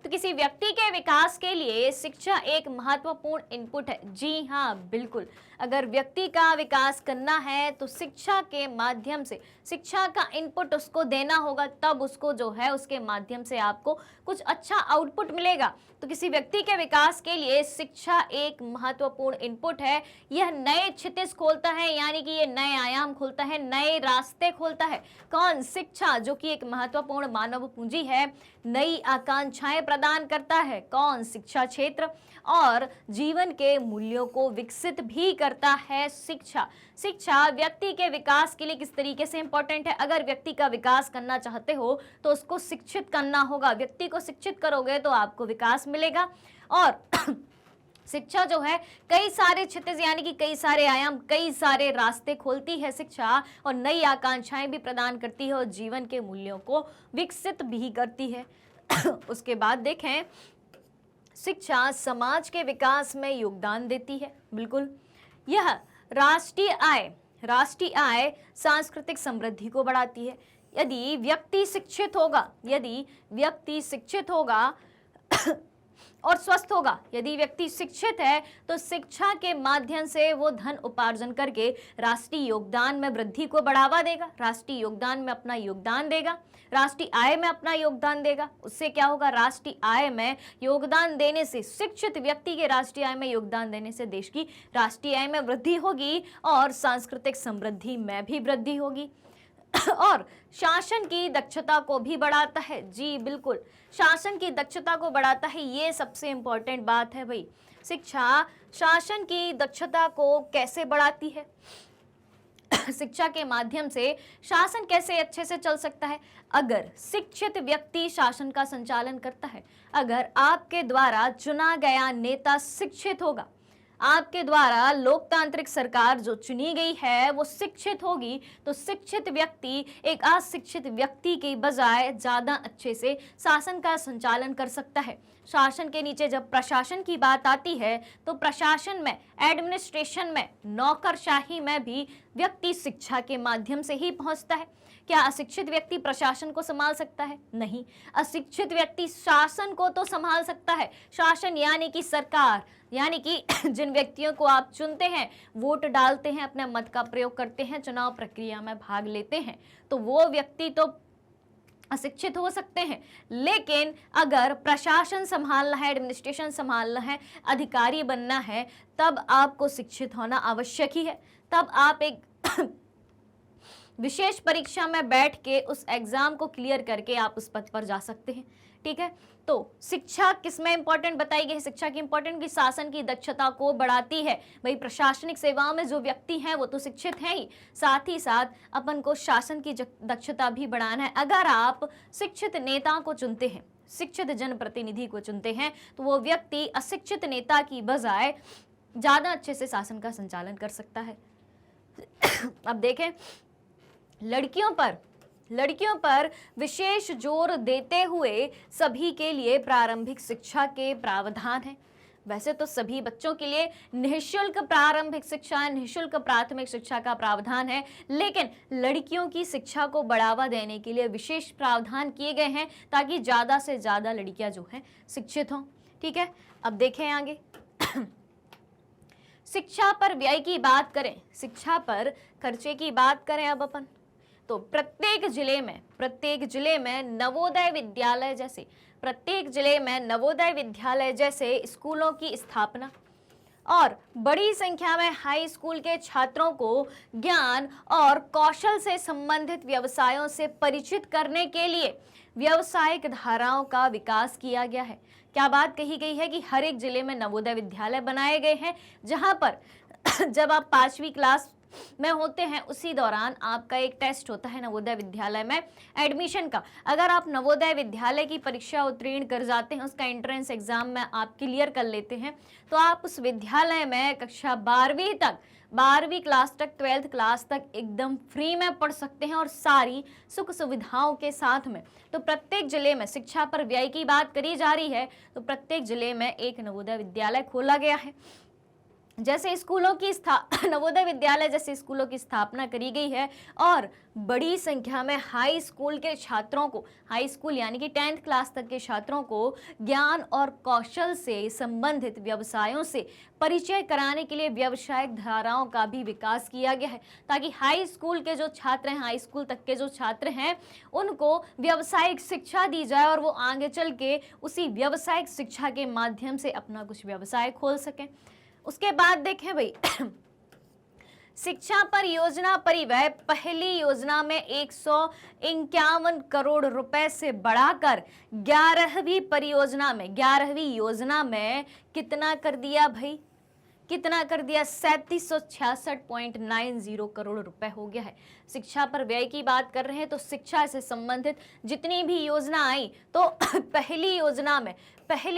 [SPEAKER 1] तो किसी व्यक्ति के विकास के लिए शिक्षा एक महत्वपूर्ण इनपुट है। जी हाँ, बिल्कुल। अगर व्यक्ति का विकास करना है तो शिक्षा के माध्यम से, शिक्षा का इनपुट उसको देना होगा, तब उसको जो है उसके माध्यम से आपको कुछ अच्छा आउटपुट मिलेगा। तो किसी व्यक्ति के विकास के लिए शिक्षा एक महत्वपूर्ण इनपुट है। यह नए क्षितिज खोलता है, यानी कि ये नए आयाम खोलता है, नए रास्ते खोलता है। कौन? शिक्षा, जो कि एक महत्वपूर्ण मानव पूंजी है, नई आकांक्षाएं प्रदान करता है। कौन? शिक्षा क्षेत्र। और जीवन के मूल्यों को विकसित भी करता है शिक्षा। शिक्षा व्यक्ति के विकास के लिए किस तरीके से इंपॉर्टेंट है? अगर व्यक्ति का विकास करना चाहते हो तो उसको शिक्षित करना होगा। व्यक्ति को शिक्षित करोगे तो आपको विकास मिलेगा। और शिक्षा जो है कई सारे क्षितिज, यानी कि कई सारे आयाम, कई सारे रास्ते खोलती है शिक्षा, और नई आकांक्षाएं भी प्रदान करती है और जीवन के मूल्यों को विकसित भी करती है। उसके बाद देखें, शिक्षा समाज के विकास में योगदान देती है। बिल्कुल। यह राष्ट्रीय आय सांस्कृतिक समृद्धि को बढ़ाती है। यदि व्यक्ति शिक्षित होगा और स्वस्थ होगा, यदि व्यक्ति शिक्षित है तो शिक्षा के माध्यम से वो धन उपार्जन करके राष्ट्रीय योगदान में वृद्धि को बढ़ावा देगा, राष्ट्रीय योगदान में अपना योगदान देगा, राष्ट्रीय आय में अपना योगदान देगा। उससे क्या होगा? राष्ट्रीय आय में योगदान देने से, शिक्षित व्यक्ति के राष्ट्रीय आय में योगदान देने से देश की राष्ट्रीय आय में वृद्धि होगी और सांस्कृतिक समृद्धि में भी वृद्धि होगी। और शासन की दक्षता को भी बढ़ाता है। जी बिल्कुल, शासन की दक्षता को बढ़ाता है। ये सबसे इंपॉर्टेंट बात है भाई। शिक्षा शासन की दक्षता को कैसे बढ़ाती है? शिक्षा के माध्यम से शासन कैसे अच्छे से चल सकता है? अगर शिक्षित व्यक्ति शासन का संचालन करता है, अगर आपके द्वारा चुना गया नेता शिक्षित होगा, आपके द्वारा लोकतांत्रिक सरकार जो चुनी गई है वो शिक्षित होगी, तो शिक्षित व्यक्ति एक अशिक्षित व्यक्ति के बजाय ज्यादा अच्छे से शासन का संचालन कर सकता है। शासन के नीचे जब प्रशासन की बात आती है तो प्रशासन में, एडमिनिस्ट्रेशन में, नौकरशाही में भी व्यक्ति शिक्षा के माध्यम से ही पहुंचता है। क्या अशिक्षित व्यक्ति प्रशासन को संभाल सकता है? नहीं। अशिक्षित व्यक्ति शासन को तो संभाल सकता है। शासन यानी कि सरकार, यानी कि जिन व्यक्तियों को आप चुनते हैं, वोट डालते हैं, अपने मत का प्रयोग करते हैं, चुनाव प्रक्रिया में भाग लेते हैं, तो वो व्यक्ति तो अशिक्षित हो सकते हैं। लेकिन अगर प्रशासन संभालना है, एडमिनिस्ट्रेशन संभालना है, अधिकारी बनना है, तब आपको शिक्षित होना आवश्यक ही है। तब आप एक विशेष परीक्षा में बैठ के उस एग्जाम को क्लियर करके आप उस पद पर जा सकते हैं। ठीक है, तो शिक्षा किसमें इंपॉर्टेंट बताई गई है? शिक्षा की इंपॉर्टेंट की शासन की दक्षता को बढ़ाती है। भाई प्रशासनिक सेवाओं में जो व्यक्ति हैं वो तो शिक्षित हैं ही, साथ ही साथ अपन को शासन की दक्षता भी बढ़ाना है। अगर आप शिक्षित नेताओं को चुनते हैं, शिक्षित जनप्रतिनिधि को चुनते हैं, तो वो व्यक्ति अशिक्षित नेता की बजाय ज्यादा अच्छे से शासन का संचालन कर सकता है। अब देखें, लड़कियों पर विशेष जोर देते हुए सभी के लिए प्रारंभिक शिक्षा के प्रावधान है। वैसे तो सभी बच्चों के लिए निःशुल्क प्रारंभिक शिक्षा, निःशुल्क प्राथमिक शिक्षा का प्रावधान है, लेकिन लड़कियों की शिक्षा को बढ़ावा देने के लिए विशेष प्रावधान किए गए हैं ताकि ज़्यादा से ज़्यादा लड़कियां जो हैं शिक्षित हों। ठीक है, अब देखें आगे। शिक्षा पर व्यय की बात करें, शिक्षा पर खर्चे की बात करें अब अपन, तो प्रत्येक जिले में नवोदय विद्यालय जैसे स्कूलों की स्थापना और बड़ी संख्या में हाई स्कूल के छात्रों को ज्ञान और कौशल से संबंधित व्यवसायों से परिचित करने के लिए व्यावसायिक धाराओं का विकास किया गया है। क्या बात कही गई है कि हर एक जिले में नवोदय विद्यालय बनाए गए हैं, जहां पर जब आप 5वीं क्लास में होते हैं उसी दौरान आपका एक टेस्ट होता है नवोदय विद्यालय में एडमिशन का। अगर आप नवोदय विद्यालय की परीक्षा उत्तीर्ण कर जाते हैं, उसका एंट्रेंस एग्जाम में आप क्लियर कर लेते हैं, तो आप उस विद्यालय में कक्षा 12वीं क्लास तक, 12th क्लास तक एकदम फ्री में पढ़ सकते हैं और सारी सुख सुविधाओं के साथ में। तो प्रत्येक जिले में शिक्षा पर व्यय की बात करी जा रही है, तो प्रत्येक जिले में एक नवोदय विद्यालय खोला गया है। जैसे स्कूलों की नवोदय विद्यालय जैसे स्कूलों की स्थापना करी गई है और बड़ी संख्या में हाई स्कूल के छात्रों को, हाई स्कूल यानी कि 10th क्लास तक के छात्रों को ज्ञान और कौशल से संबंधित व्यवसायों से परिचय कराने के लिए व्यावसायिक धाराओं का भी विकास किया गया है, ताकि हाई स्कूल के जो छात्र हैं, हाई स्कूल तक के जो छात्र हैं, उनको व्यावसायिक शिक्षा दी जाए और वो आगे चल के उसी व्यावसायिक शिक्षा के माध्यम से अपना कुछ व्यवसाय खोल सकें। उसके बाद देखें भाई शिक्षा पर योजना परिव्यय पहली योजना में 151 करोड़ रुपए से बढ़ाकर 11वीं परियोजना में, 11वीं योजना में कितना कर दिया भाई, कितना कर दिया, 3766.90 करोड़ रुपए हो गया है। शिक्षा पर व्यय की बात कर रहे हैं तो शिक्षा से संबंधित जितनी भी योजना आई तो पहली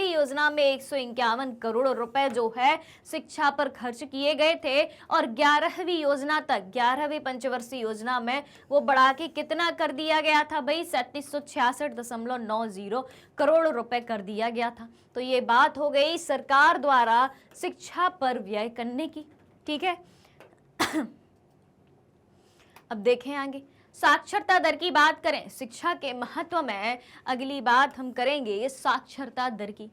[SPEAKER 1] योजना में 151 करोड़ रुपए जो है शिक्षा पर खर्च किए गए थे और 11वीं योजना तक, 11वीं पंचवर्षीय योजना में वो बढ़ा के कितना कर दिया गया था भाई, 3766.90 करोड़ रुपए कर दिया गया था। तो ये बात हो गई सरकार द्वारा शिक्षा पर व्यय करने की, ठीक है। अब देखें आगे साक्षरता दर की बात करें, शिक्षा के महत्व में अगली बात हम करेंगे साक्षरता दर की।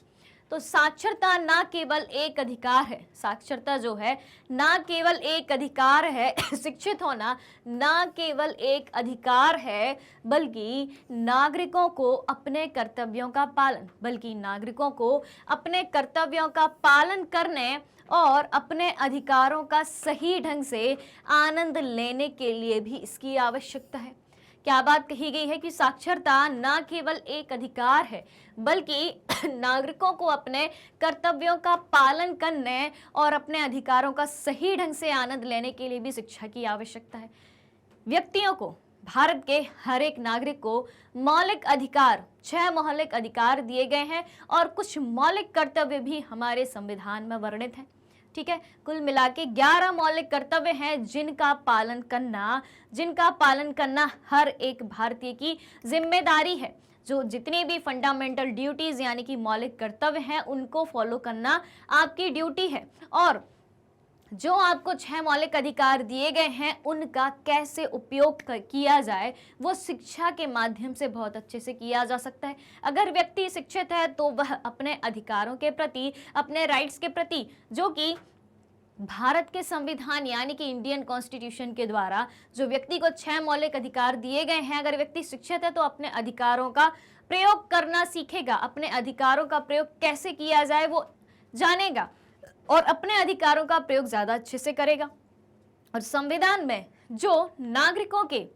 [SPEAKER 1] तो साक्षरता ना केवल एक अधिकार है, साक्षरता जो है ना केवल एक अधिकार है, शिक्षित होना ना केवल एक अधिकार है, बल्कि नागरिकों को अपने कर्तव्यों का पालन, बल्कि नागरिकों को अपने कर्तव्यों का पालन करने और अपने अधिकारों का सही ढंग से आनंद लेने के लिए भी इसकी आवश्यकता है। क्या बात कही गई है कि साक्षरता ना केवल एक अधिकार है, बल्कि नागरिकों को अपने कर्तव्यों का पालन करने और अपने अधिकारों का सही ढंग से आनंद लेने के लिए भी शिक्षा की आवश्यकता है। व्यक्तियों को, भारत के हर एक नागरिक को मौलिक अधिकार, 6 मौलिक अधिकार दिए गए हैं और कुछ मौलिक कर्तव्य भी हमारे संविधान में वर्णित हैं, ठीक है। कुल मिला के 11 मौलिक कर्तव्य हैं जिनका पालन करना हर एक भारतीय की जिम्मेदारी है। जो जितनी भी फंडामेंटल ड्यूटीज यानी कि मौलिक कर्तव्य हैं उनको फॉलो करना आपकी ड्यूटी है और जो आपको 6 मौलिक अधिकार दिए गए हैं उनका कैसे उपयोग किया जाए वो शिक्षा के माध्यम से बहुत अच्छे से किया जा सकता है। अगर व्यक्ति शिक्षित है तो वह अपने अधिकारों के प्रति, अपने राइट्स के प्रति, जो कि भारत के संविधान यानी कि इंडियन कॉन्स्टिट्यूशन के द्वारा जो व्यक्ति को 6 मौलिक अधिकार दिए गए हैं, अगर व्यक्ति शिक्षित है तो अपने अधिकारों का प्रयोग करना सीखेगा, अपने अधिकारों का प्रयोग कैसे किया जाए वो जानेगा और अपने अधिकारों का प्रयोग ज्यादा अच्छे से करेगा। और संविधान में जो नागरिकों के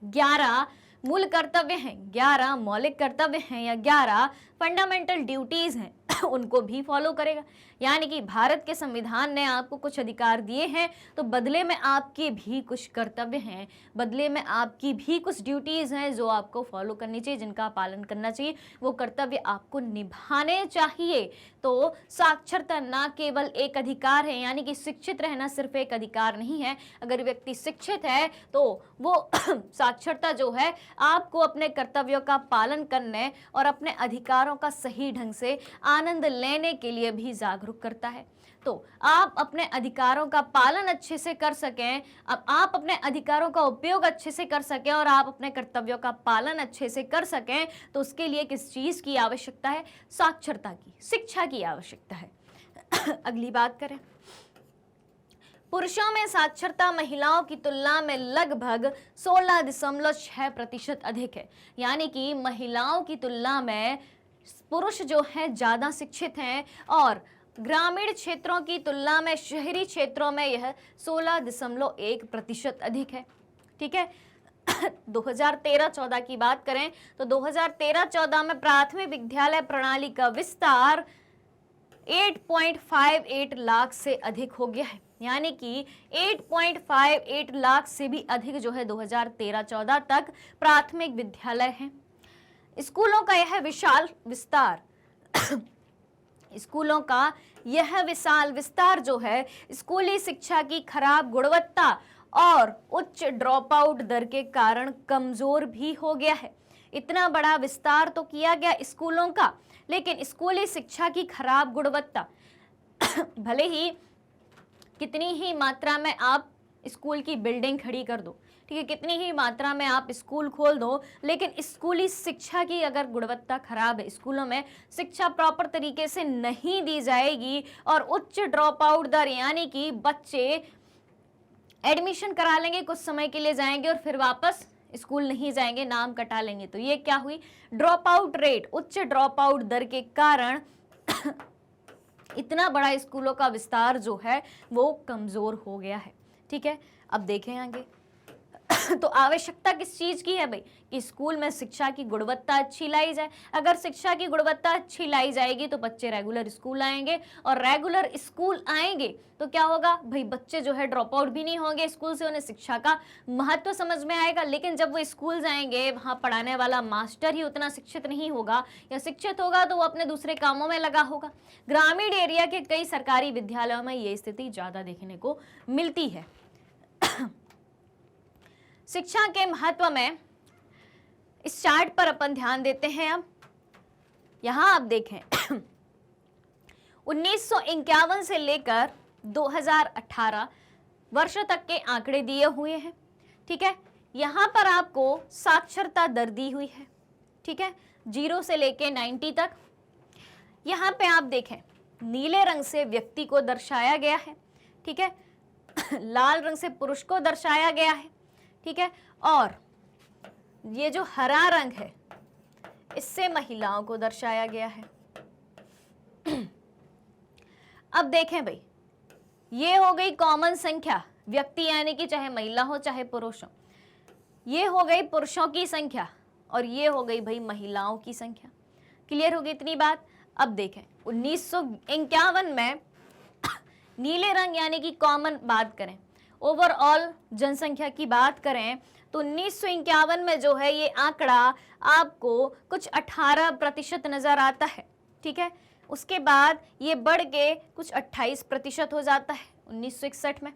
[SPEAKER 1] 11 मूल कर्तव्य हैं, 11 मौलिक कर्तव्य हैं या 11 फंडामेंटल ड्यूटीज हैं उनको भी फॉलो करेगा। यानी कि भारत के संविधान ने आपको कुछ अधिकार दिए हैं तो बदले में आपके भी कुछ कर्तव्य हैं, बदले में आपकी भी कुछ ड्यूटीज हैं जो आपको फॉलो करनी चाहिए, जिनका पालन करना चाहिए, वो कर्तव्य आपको निभाने चाहिए। तो साक्षरता ना केवल एक अधिकार है, यानी कि शिक्षित रहना सिर्फ एक अधिकार नहीं है। अगर व्यक्ति शिक्षित है तो वो साक्षरता जो है आपको अपने कर्तव्यों का पालन करने और अपने अधिकारों का सही ढंग से आनंद लेने के लिए भी जागरूक करता है। तो आप अपने अधिकारों का पालन अच्छे से कर सकें, अब आप अपने अधिकारों का उपयोग अच्छे से कर सकें और आप अपने कर्तव्यों का पालन अच्छे से कर सकें, तो उसके लिए किस चीज की आवश्यकता है? साक्षरता की, शिक्षा की आवश्यकता है। अगली बात करें, पुरुषों में साक्षरता महिलाओं की तुलना में लगभग 16.6% अधिक है। यानी कि महिलाओं की तुलना में पुरुष जो है ज्यादा शिक्षित हैं और ग्रामीण क्षेत्रों की तुलना में शहरी क्षेत्रों में यह 16.1% अधिक है, ठीक है। 2013-14 की बात करें तो 2013-14 में प्राथमिक विद्यालय प्रणाली का विस्तार 8.58 लाख से अधिक हो गया है। यानी कि 8.58 लाख से भी अधिक जो है 2013-14 तक प्राथमिक विद्यालय हैं। स्कूलों का यह विशाल विस्तार स्कूलों का यह विशाल विस्तार जो है स्कूली शिक्षा की खराब गुणवत्ता और उच्च ड्रॉप आउट दर के कारण कमजोर भी हो गया है। इतना बड़ा विस्तार तो किया गया स्कूलों का, लेकिन स्कूली शिक्षा की खराब गुणवत्ता भले ही कितनी ही मात्रा में आप स्कूल की बिल्डिंग खड़ी कर दो, ठीक है, कितनी ही मात्रा में आप स्कूल खोल दो, लेकिन स्कूली शिक्षा की अगर गुणवत्ता खराब है, स्कूलों में शिक्षा प्रॉपर तरीके से नहीं दी जाएगी और उच्च ड्रॉप आउट दर, यानी कि बच्चे एडमिशन करा लेंगे, कुछ समय के लिए जाएंगे और फिर वापस स्कूल नहीं जाएंगे, नाम कटा लेंगे, तो ये क्या हुई, ड्रॉप आउट रेट, उच्च ड्रॉप आउट दर के कारण इतना बड़ा स्कूलों का विस्तार जो है वो कमजोर हो गया है। ठीक है, अब देखें आगे तो आवश्यकता किस चीज की है भाई, कि स्कूल में शिक्षा की गुणवत्ता अच्छी लाई जाए। अगर शिक्षा की गुणवत्ता अच्छी लाई जाएगी तो बच्चे रेगुलर स्कूल आएंगे, और रेगुलर स्कूल आएंगे तो क्या होगा भाई, बच्चे जो है ड्रॉप आउट भी नहीं होंगे स्कूल से, उन्हें शिक्षा का महत्व समझ में आएगा। लेकिन जब वो स्कूल जाएंगे, वहां पढ़ाने वाला मास्टर ही उतना शिक्षित नहीं होगा, या शिक्षित होगा तो वो अपने दूसरे कामों में लगा होगा। ग्रामीण एरिया के कई सरकारी विद्यालयों में ये स्थिति ज्यादा देखने को मिलती है। शिक्षा के महत्व में इस चार्ट पर अपन ध्यान देते हैं। अब यहां आप देखें 1951 से लेकर 2018 वर्षों तक के आंकड़े दिए हुए हैं। ठीक है, यहां पर आपको साक्षरता दर दी हुई है। ठीक है, 0 से लेकर 90 तक। यहां पे आप देखें नीले रंग से व्यक्ति को दर्शाया गया है। ठीक है, लाल रंग से पुरुष को दर्शाया गया है। ठीक है, और ये जो हरा रंग है इससे महिलाओं को दर्शाया गया है। अब देखें भाई, ये हो गई कॉमन संख्या, व्यक्ति यानी कि चाहे महिला हो चाहे पुरुष हो, ये हो गई पुरुषों की संख्या, और ये हो गई भाई महिलाओं की संख्या। क्लियर होगी इतनी बात। अब देखें 1951 में नीले रंग यानी कि कॉमन बात करें, ओवरऑल जनसंख्या की बात करें तो 1951 में जो है ये आंकड़ा आपको कुछ 18% नजर आता है। ठीक है, उसके बाद ये बढ़ के कुछ 28% हो जाता है 1961 में।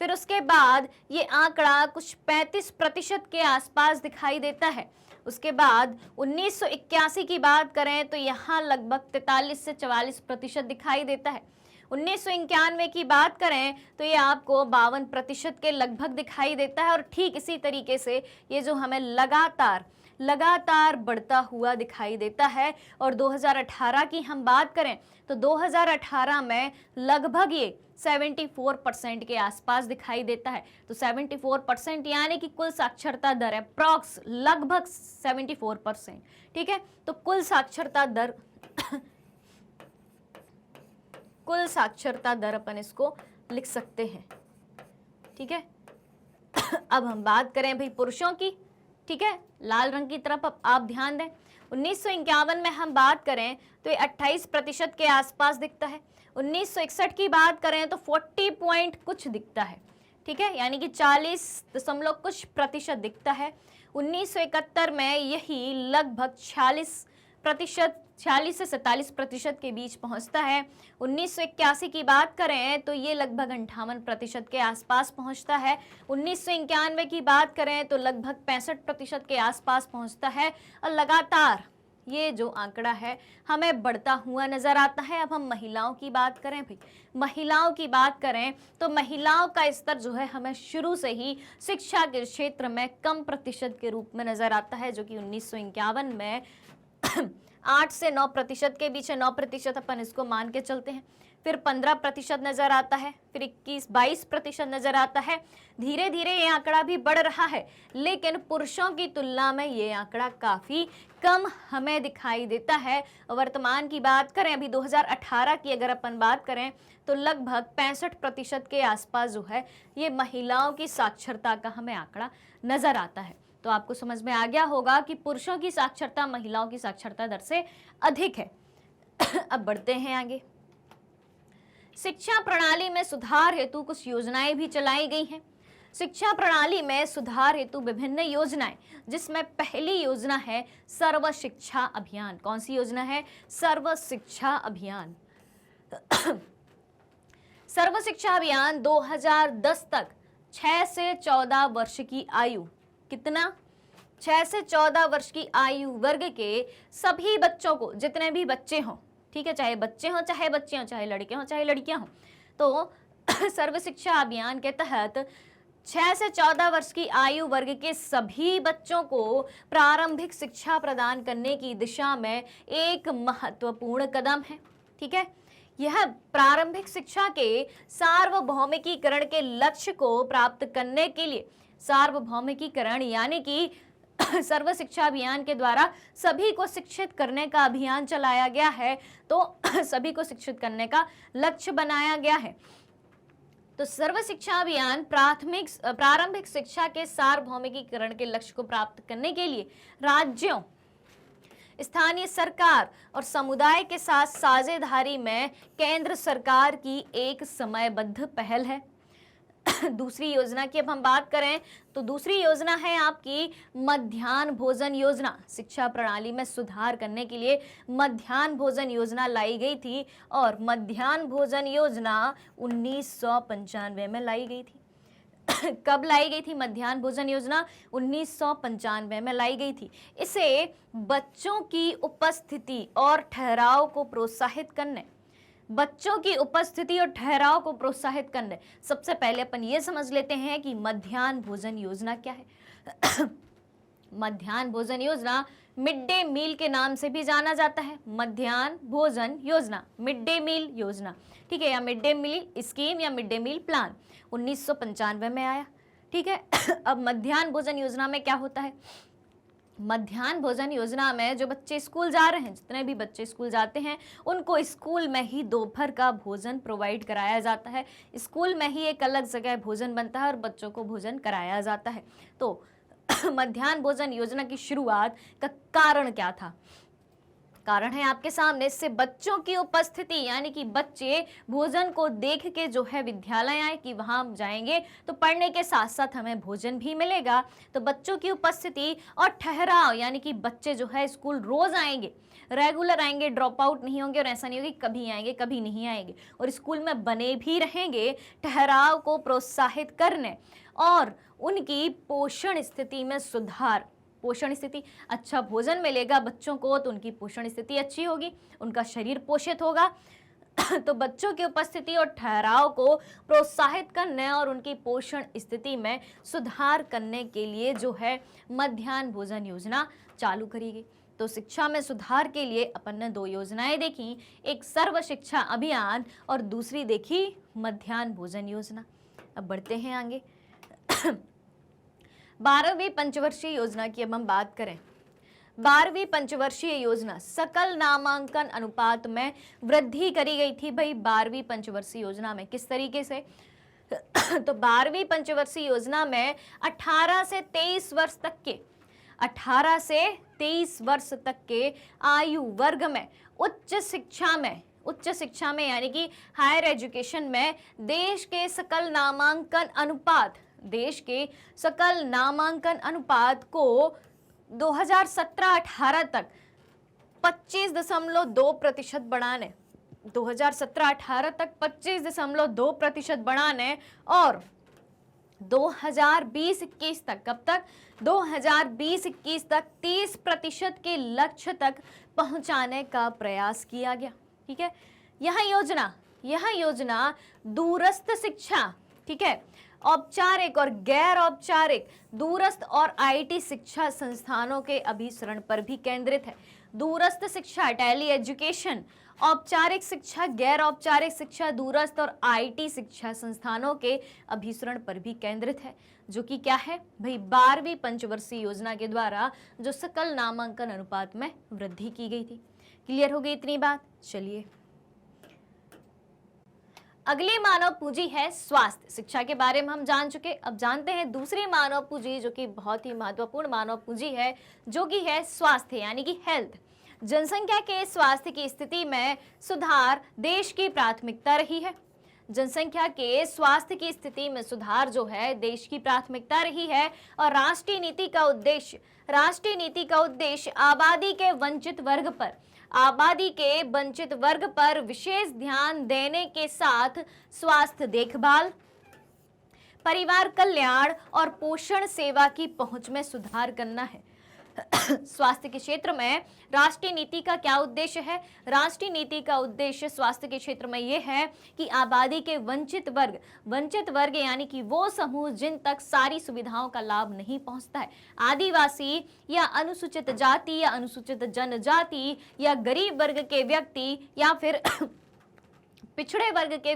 [SPEAKER 1] फिर उसके बाद ये आंकड़ा कुछ 35% के आसपास दिखाई देता है। उसके बाद 1981 की बात करें तो यहाँ लगभग 43 से 44% दिखाई देता है। 1991 की बात करें तो ये आपको 52% के लगभग दिखाई देता है, और ठीक इसी तरीके से ये जो हमें लगातार बढ़ता हुआ दिखाई देता है। और 2018 की हम बात करें तो 2018 में लगभग ये 74% के आसपास दिखाई देता है। तो 74% यानी कि कुल साक्षरता दर है, अप्रॉक्स लगभग 74%। ठीक है, तो कुल साक्षरता दर अपन इसको लिख सकते हैं। ठीक है, अब हम बात करें भाई पुरुषों की। ठीक है, लाल रंग की तरफ अब आप ध्यान दें। 1951 में हम बात करें तो ये 28% के आसपास दिखता है। 1961 की बात करें तो 40 पॉइंट कुछ दिखता है। ठीक है, यानी कि 40 कुछ प्रतिशत दिखता है। 1971 में यही लगभग 46 से 47% के बीच पहुंचता है। 1981 की बात करें तो ये लगभग 58% के आसपास पहुंचता है। 1991 की बात करें तो लगभग 65% के आसपास पहुंचता है, और लगातार ये जो आंकड़ा है हमें बढ़ता हुआ नजर आता है। अब हम महिलाओं की बात करें भाई, महिलाओं की बात करें तो महिलाओं का स्तर जो है हमें शुरू से ही शिक्षा के क्षेत्र में कम प्रतिशत के रूप में नजर आता है, जो कि 1951 में 8 से 9% के बीच है। 9% अपन इसको मान के चलते हैं। फिर 15% नजर आता है, फिर 21-22% नजर आता है। धीरे धीरे ये आंकड़ा भी बढ़ रहा है, लेकिन पुरुषों की तुलना में ये आंकड़ा काफी कम हमें दिखाई देता है। वर्तमान की बात करें, अभी 2018 की अगर अपन बात करें तो लगभग 65% के आसपास जो है ये महिलाओं की साक्षरता का हमें आंकड़ा नजर आता है। तो आपको समझ में आ गया होगा कि पुरुषों की साक्षरता महिलाओं की साक्षरता दर से अधिक है। अब बढ़ते हैं आगे। शिक्षा प्रणाली में सुधार हेतु कुछ योजनाएं भी चलाई गई हैं। शिक्षा प्रणाली में सुधार हेतु विभिन्न योजनाएं, जिसमें पहली योजना है सर्व शिक्षा अभियान। कौन सी योजना है? सर्व शिक्षा अभियान। सर्व शिक्षा अभियान 2010 तक 6 से 14 वर्ष की आयु, कितना? 6 से 14 वर्ष की आयु वर्ग के सभी बच्चों को, जितने भी बच्चे हों, ठीक है, चाहे बच्चे हों चाहे बच्चे हों, चाहे लड़के हों चाहे लड़कियां हों, तो सर्व शिक्षा अभियान के तहत 6 से 14 वर्ष की आयु वर्ग के सभी बच्चों को प्रारंभिक शिक्षा प्रदान करने की दिशा में एक महत्वपूर्ण कदम है। ठीक है, यह प्रारंभिक शिक्षा के सार्वभौमिकीकरण के लक्ष्य को प्राप्त करने के लिए सार्वभौमिकीकरण यानी कि सर्व शिक्षा अभियान के द्वारा सभी को शिक्षित करने का अभियान चलाया गया है। तो सभी को शिक्षित करने का लक्ष्य बनाया गया है। तो सर्व शिक्षा अभियान प्रारंभिक शिक्षा के सार्वभौमिकीकरण के लक्ष्य को प्राप्त करने के लिए राज्यों, स्थानीय सरकार और समुदाय के साथ साझेदारी में केंद्र सरकार की एक समयबद्ध पहल है। दूसरी योजना की अब हम बात करें तो दूसरी योजना है आपकी मध्याह्न भोजन योजना। शिक्षा प्रणाली में सुधार करने के लिए मध्याह्न भोजन योजना लाई गई थी और मध्याह्न भोजन योजना 1995 में लाई गई थी। कब लाई गई थी मध्याह्न भोजन योजना? 1995 में लाई गई थी। इसे बच्चों की उपस्थिति और ठहराव को प्रोत्साहित करने सबसे पहले अपन ये समझ लेते हैं कि मध्याह्न भोजन योजना क्या है। मध्याह्न भोजन योजना मिड डे मील के नाम से भी जाना जाता है। मध्याह्न भोजन योजना, मिड डे मील योजना, ठीक है, या मिड डे मील स्कीम या मिड डे मील प्लान 1995 में आया। ठीक है, अब मध्याह्न भोजन योजना में क्या होता है? मध्याह्न भोजन योजना में जो बच्चे स्कूल जा रहे हैं, जितने भी बच्चे स्कूल जाते हैं, उनको स्कूल में ही दोपहर का भोजन प्रोवाइड कराया जाता है। स्कूल में ही एक अलग जगह भोजन बनता है और बच्चों को भोजन कराया जाता है। तो मध्याह्न भोजन योजना की शुरुआत का कारण क्या था? कारण है आपके सामने, इससे बच्चों की उपस्थिति यानी कि बच्चे भोजन को देख के जो है विद्यालय आए कि वहां जाएंगे तो पढ़ने के साथ साथ हमें भोजन भी मिलेगा। तो बच्चों की उपस्थिति और ठहराव यानी कि बच्चे जो है स्कूल रोज आएंगे, रेगुलर आएंगे, ड्रॉप आउट नहीं होंगे और ऐसा नहीं होगी कभी आएंगे कभी नहीं आएंगे, और स्कूल में बने भी रहेंगे। ठहराव को प्रोत्साहित करने और उनकी पोषण स्थिति में सुधार, पोषण स्थिति, अच्छा भोजन मिलेगा बच्चों को तो उनकी पोषण स्थिति अच्छी होगी, उनका शरीर पोषित होगा। तो बच्चों की उपस्थिति और ठहराव को प्रोत्साहित करने और उनकी पोषण स्थिति में सुधार करने के लिए जो है मध्याह्न भोजन योजना चालू करी गई। तो शिक्षा में सुधार के लिए अपन ने दो योजनाएं देखी, एक सर्व शिक्षा अभियान और दूसरी देखी मध्याह्न भोजन योजना। अब बढ़ते हैं आगे। 12वीं पंचवर्षीय योजना की अब हम बात करें। 12वीं पंचवर्षीय योजना सकल नामांकन अनुपात में वृद्धि करी गई थी। भाई 12वीं पंचवर्षीय योजना में किस तरीके से? तो 12वीं पंचवर्षीय योजना में 18 से 23 वर्ष तक के आयु वर्ग में उच्च शिक्षा में यानी कि हायर एजुकेशन में देश के सकल नामांकन अनुपात को 2017-18 तक 25.2% बढ़ाने, 2017-18 तक 25.2% बढ़ाने और 2020-21 तक, कब तक? 2020-21 तक 30% के लक्ष्य तक पहुंचाने का प्रयास किया गया। ठीक है, यह योजना दूरस्थ शिक्षा, ठीक है, औपचारिक और गैर औपचारिक दूरस्थ और आईटी शिक्षा संस्थानों के अभिसरण पर भी केंद्रित है। दूरस्थ शिक्षा, टेली एजुकेशन, औपचारिक शिक्षा, गैर औपचारिक शिक्षा, दूरस्थ और आईटी शिक्षा संस्थानों के अभिसरण पर भी केंद्रित है, जो कि क्या है भाई 12वीं पंचवर्षीय योजना के द्वारा जो सकल नामांकन अनुपात में वृद्धि की गई थी। क्लियर हो गई इतनी बात? चलिए अगली मानव पूंजी है स्वास्थ्य। शिक्षा के बारे में हम जान चुके, अब जानते हैं दूसरी मानव पूंजी जो कि बहुत ही महत्वपूर्ण मानव पूंजी है, जो कि है स्वास्थ्य यानी कि हेल्थ। जनसंख्या के स्वास्थ्य की स्थिति में सुधार देश की प्राथमिकता रही है। जनसंख्या के स्वास्थ्य की स्थिति में सुधार जो है देश की प्राथमिकता रही है और राष्ट्रीय नीति का उद्देश्य आबादी के वंचित वर्ग पर विशेष ध्यान देने के साथ स्वास्थ्य देखभाल, परिवार कल्याण और पोषण सेवा की पहुंच में सुधार करना है। स्वास्थ्य के क्षेत्र में राष्ट्रीय नीति का क्या उद्देश्य है? राष्ट्रीय नीति का उद्देश्य स्वास्थ्य के क्षेत्र में यह है कि आबादी के वंचित वर्ग यानी कि वो समूह जिन तक सारी सुविधाओं का लाभ नहीं पहुंचता है, आदिवासी या अनुसूचित जाति या अनुसूचित जनजाति या गरीब वर्ग के व्यक्ति या फिर पिछड़े वर्ग के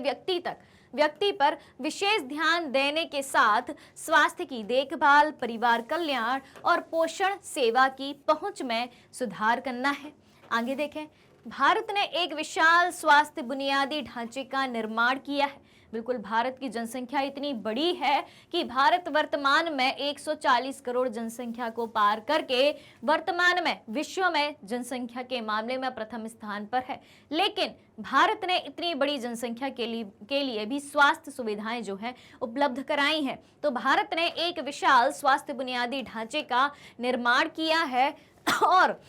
[SPEAKER 1] व्यक्ति पर विशेष ध्यान देने के साथ स्वास्थ्य की देखभाल, परिवार कल्याण और पोषण सेवा की पहुंच में सुधार करना है। आगे देखें, भारत ने एक विशाल स्वास्थ्य बुनियादी ढांचे का निर्माण किया है। बिल्कुल, भारत की जनसंख्या इतनी बड़ी है कि भारत वर्तमान में 140 करोड़ जनसंख्या को पार करके वर्तमान में विश्व में जनसंख्या के मामले में प्रथम स्थान पर है। लेकिन भारत ने इतनी बड़ी जनसंख्या के लिए भी स्वास्थ्य सुविधाएं जो है उपलब्ध कराई हैं। तो भारत ने एक विशाल स्वास्थ्य बुनियादी ढांचे का निर्माण किया है और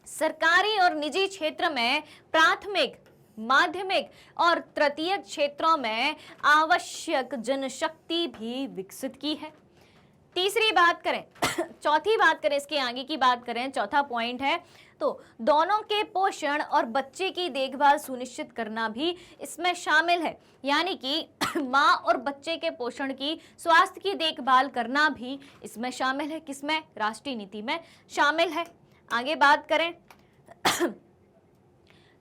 [SPEAKER 1] सरकारी और निजी क्षेत्र में प्राथमिक, माध्यमिक और तृतीयक क्षेत्रों में आवश्यक जनशक्ति भी विकसित की है। तीसरी बात करें चौथी बात करें, इसके आगे की बात करें, चौथा पॉइंट है तो दोनों के पोषण और बच्चे की देखभाल सुनिश्चित करना भी इसमें शामिल है। यानी कि माँ और बच्चे के पोषण की, स्वास्थ्य की देखभाल करना भी इसमें शामिल है। किसमें? राष्ट्रीय नीति में शामिल है। आगे बात करें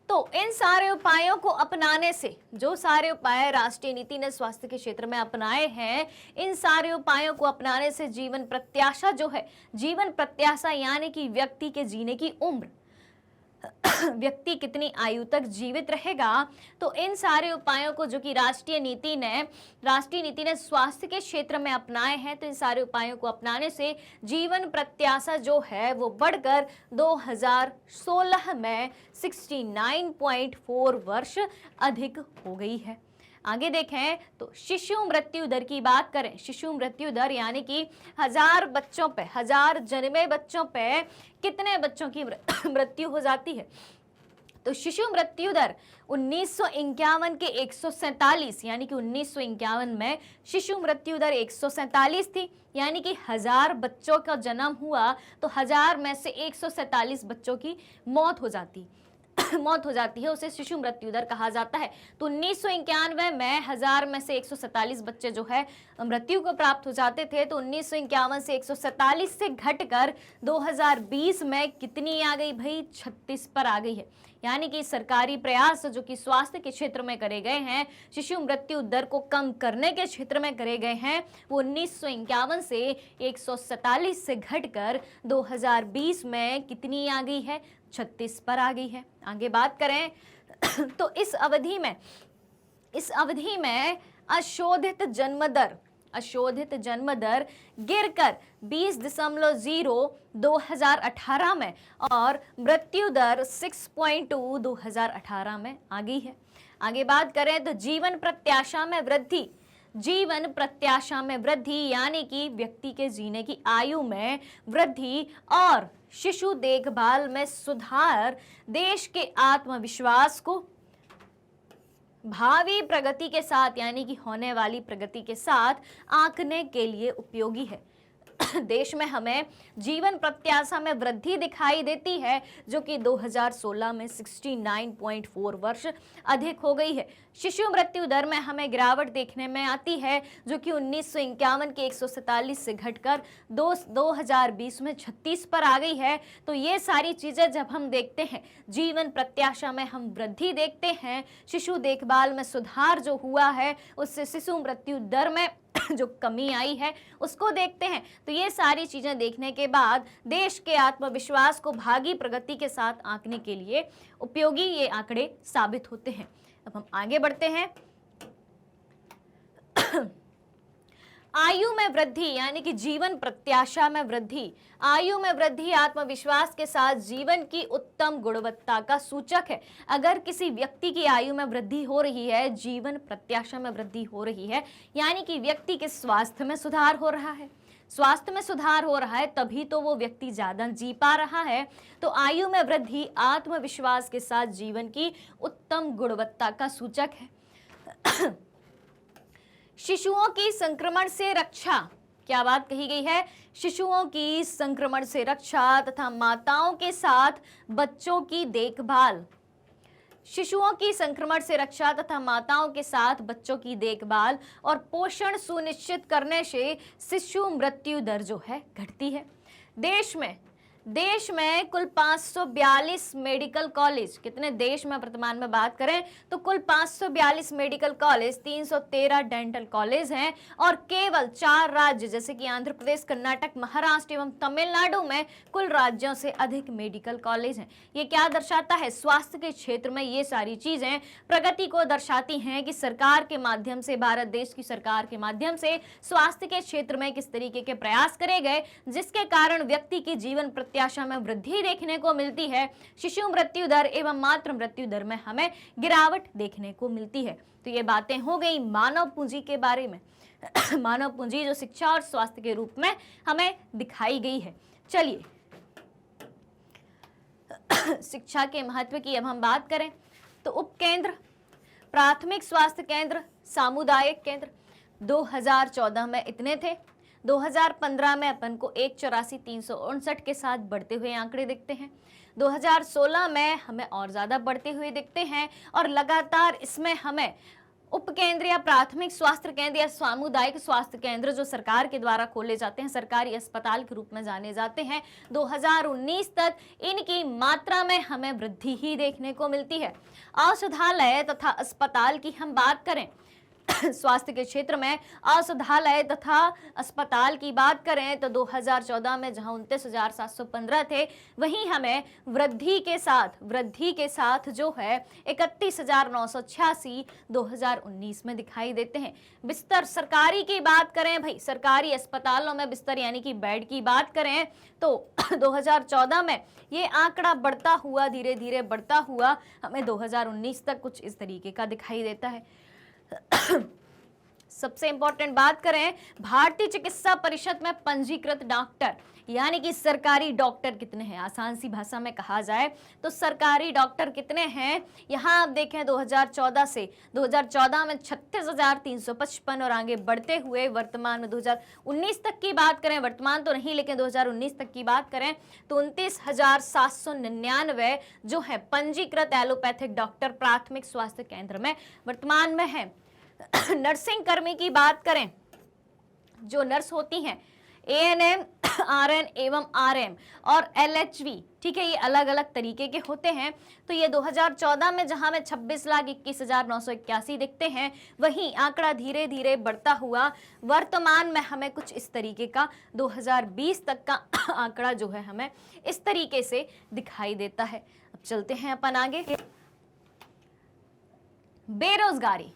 [SPEAKER 1] तो इन सारे उपायों को अपनाने से, जो सारे उपाय राष्ट्रीय नीति ने स्वास्थ्य के क्षेत्र में अपनाए हैं, इन सारे उपायों को अपनाने से जीवन प्रत्याशा जो है, जीवन प्रत्याशा यानी कि व्यक्ति के जीने की उम्र, व्यक्ति कितनी आयु तक जीवित रहेगा, तो इन सारे उपायों को जो कि राष्ट्रीय नीति ने स्वास्थ्य के क्षेत्र में अपनाए हैं, तो इन सारे उपायों को अपनाने से जीवन प्रत्याशा जो है वो बढ़कर 2016 में 69.4 वर्ष अधिक हो गई है। आगे देखें तो शिशु मृत्यु दर की बात करें। शिशु मृत्यु दर यानी कि 1000 जन्मे बच्चों पे कितने बच्चों की मृत्यु हो जाती है? तो शिशु मृत्यु दर 1951 के 147, यानी कि 1951 में शिशु मृत्यु दर 147 थी। यानी कि 1000 बच्चों का जन्म हुआ तो 1000 में से 147 बच्चों की मौत हो जाती है, उसे शिशु मृत्यु दर कहा जाता है। तो 1991 में 1000 में से 147 बच्चे जो है मृत्यु को प्राप्त हो जाते थे। तो 1951 से 147 से घटकर 2020 में कितनी आ गई भाई? 36 पर आ गई है। यानी कि सरकारी प्रयास जो कि स्वास्थ्य के क्षेत्र में करे गए हैं, शिशु मृत्यु दर को कम करने के क्षेत्र में करे गए हैं, वो 1951 से 147 से घटकर 2020 में कितनी आ गई है? 36 पर आ गई है। आगे बात करें तो इस अवधि में अशोधित जन्म दर गिरकर 20.0 2018 में और मृत्यु दर 6.2 2018 में आ गई है। आगे बात करें तो जीवन प्रत्याशा में वृद्धि यानी कि व्यक्ति के जीने की आयु में वृद्धि और शिशु देखभाल में सुधार देश के आत्मविश्वास को भावी प्रगति के साथ, यानी कि होने वाली प्रगति के साथ आंकने के लिए उपयोगी है। देश में हमें जीवन प्रत्याशा में वृद्धि दिखाई देती है जो कि 2016 में 69.4 वर्ष अधिक हो गई है। शिशु मृत्यु दर में हमें गिरावट देखने में आती है जो कि 1951 के 147 से घटकर 2020 में 36 पर आ गई है। तो ये सारी चीजें जब हम देखते हैं, जीवन प्रत्याशा में हम वृद्धि देखते हैं, शिशु देखभाल में सुधार जो हुआ है, उससे शिशु मृत्यु दर में जो कमी आई है उसको देखते हैं, तो ये सारी चीजें देखने के बाद देश के आत्मविश्वास को भावी प्रगति के साथ आंकने के लिए उपयोगी ये आंकड़े साबित होते हैं। अब हम आगे बढ़ते हैं। आयु में वृद्धि यानी कि जीवन प्रत्याशा में वृद्धि, आयु में वृद्धि आत्मविश्वास के साथ जीवन की उत्तम गुणवत्ता का सूचक है। अगर किसी व्यक्ति की आयु में वृद्धि हो रही है, जीवन प्रत्याशा में वृद्धि हो रही है, यानी कि व्यक्ति के स्वास्थ्य में सुधार हो रहा है, स्वास्थ्य में सुधार हो रहा है, तभी तो वो व्यक्ति ज्यादा जी पा रहा है। तो आयु में वृद्धि आत्मविश्वास के साथ जीवन की उत्तम गुणवत्ता का सूचक है। शिशुओं की संक्रमण से रक्षा क्या बात कही गई है? शिशुओं की संक्रमण से रक्षा तथा माताओं के साथ बच्चों की देखभाल। शिशुओं की संक्रमण से रक्षा तथा माताओं के साथ बच्चों की देखभाल और पोषण सुनिश्चित करने से शिशु मृत्यु दर जो है घटती है। देश में कुल 542 मेडिकल कॉलेज, कितने देश में वर्तमान में बात करें तो कुल 542 मेडिकल कॉलेज, 313 डेंटल कॉलेज हैं और केवल 4 राज्य जैसे कि आंध्र प्रदेश, कर्नाटक, महाराष्ट्र एवं तमिलनाडु में कुल राज्यों से अधिक मेडिकल कॉलेज हैं। ये क्या दर्शाता है? स्वास्थ्य के क्षेत्र में ये सारी चीजें प्रगति को दर्शाती हैं कि सरकार के माध्यम से, भारत देश की सरकार के माध्यम से स्वास्थ्य के क्षेत्र में किस तरीके के प्रयास करे गए, जिसके कारण व्यक्ति की जीवन प्रत्याशा में वृद्धि देखने को मिलती है। शिशु मृत्यु दर एवं मातृ मृत्यु दर में हमें गिरावट देखने को मिलती है। तो ये बातें हो गई मानव पूंजी के बारे में। मानव पूंजी जो शिक्षा और स्वास्थ्य के रूप में हमें दिखाई गई है। चलिए शिक्षा के महत्व की अब हम बात करें तो उपकेंद्र, प्राथमिक स्वास्थ्य केंद्र, सामुदायिक केंद्र 2014 में इतने थे। 2015 में अपन को 184,359 के साथ बढ़ते हुए आंकड़े दिखते हैं। 2016 में हमें और ज़्यादा बढ़ते हुए दिखते हैं और लगातार इसमें हमें उपकेंद्र या प्राथमिक स्वास्थ्य केंद्र या सामुदायिक स्वास्थ्य केंद्र जो सरकार के द्वारा खोले जाते हैं, सरकारी अस्पताल के रूप में जाने जाते हैं, 2019 तक इनकी मात्रा में हमें वृद्धि ही देखने को मिलती है। औषधालय तथा अस्पताल की हम बात करें स्वास्थ्य के क्षेत्र में औषधालय तथा अस्पताल की बात करें तो 2014 में जहां 29,715 थे, वहीं हमें वृद्धि के साथ जो है 31,986 2019 में दिखाई देते हैं। बिस्तर सरकारी की बात करें, भाई सरकारी अस्पतालों में बिस्तर यानी कि बेड की बात करें तो 2014 में ये आंकड़ा बढ़ता हुआ, धीरे धीरे बढ़ता हुआ हमें 2019 तक कुछ इस तरीके का दिखाई देता है। सबसे इंपॉर्टेंट बात करें, भारतीय चिकित्सा परिषद में पंजीकृत डॉक्टर यानी कि सरकारी डॉक्टर कितने हैं? आसान सी भाषा में कहा जाए तो सरकारी डॉक्टर कितने हैं? यहां आप देखें 2014 से 2014 में 36,355 और आगे बढ़ते हुए वर्तमान में 2019 तक की बात करें, वर्तमान तो नहीं लेकिन 2019 तक की बात करें तो 29,799 जो है पंजीकृत एलोपैथिक डॉक्टर प्राथमिक स्वास्थ्य केंद्र में वर्तमान में है। नर्सिंग कर्मी की बात करें, जो नर्स होती हैं ANM, RN एवं RM और LHV, ठीक है, ये अलग अलग तरीके के होते हैं। तो ये 2014 में जहां में 26,21,981 दिखते हैं, वहीं आंकड़ा धीरे धीरे बढ़ता हुआ वर्तमान में हमें कुछ इस तरीके का 2020 तक का आंकड़ा जो है हमें इस तरीके से दिखाई देता है। अब चलते हैं अपन आगे। बेरोजगारी,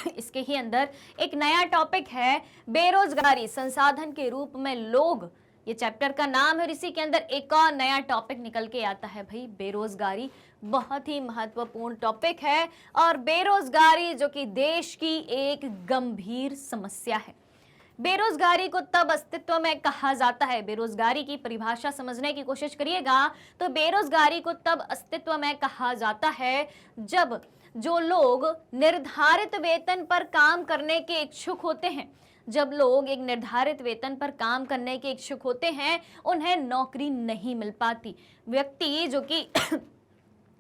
[SPEAKER 1] इसके ही अंदर एक नया टॉपिक है बेरोजगारी संसाधन के रूप में लोग, ये चैप्टर का नाम है और इसी के अंदर एक और नया टॉपिक निकल के आता है भाई बेरोजगारी। बहुत ही महत्वपूर्ण टॉपिक है और बेरोजगारी जो कि देश की एक गंभीर समस्या है। बेरोजगारी को तब अस्तित्व में कहा जाता है, बेरोजगारी की परिभाषा समझने की कोशिश करिएगा तो बेरोजगारी को तब अस्तित्व में कहा जाता है जब जो लोग निर्धारित वेतन पर काम करने के इच्छुक होते हैं, जब लोग एक निर्धारित वेतन पर काम करने के इच्छुक होते हैं, उन्हें नौकरी नहीं मिल पाती। व्यक्ति जो कि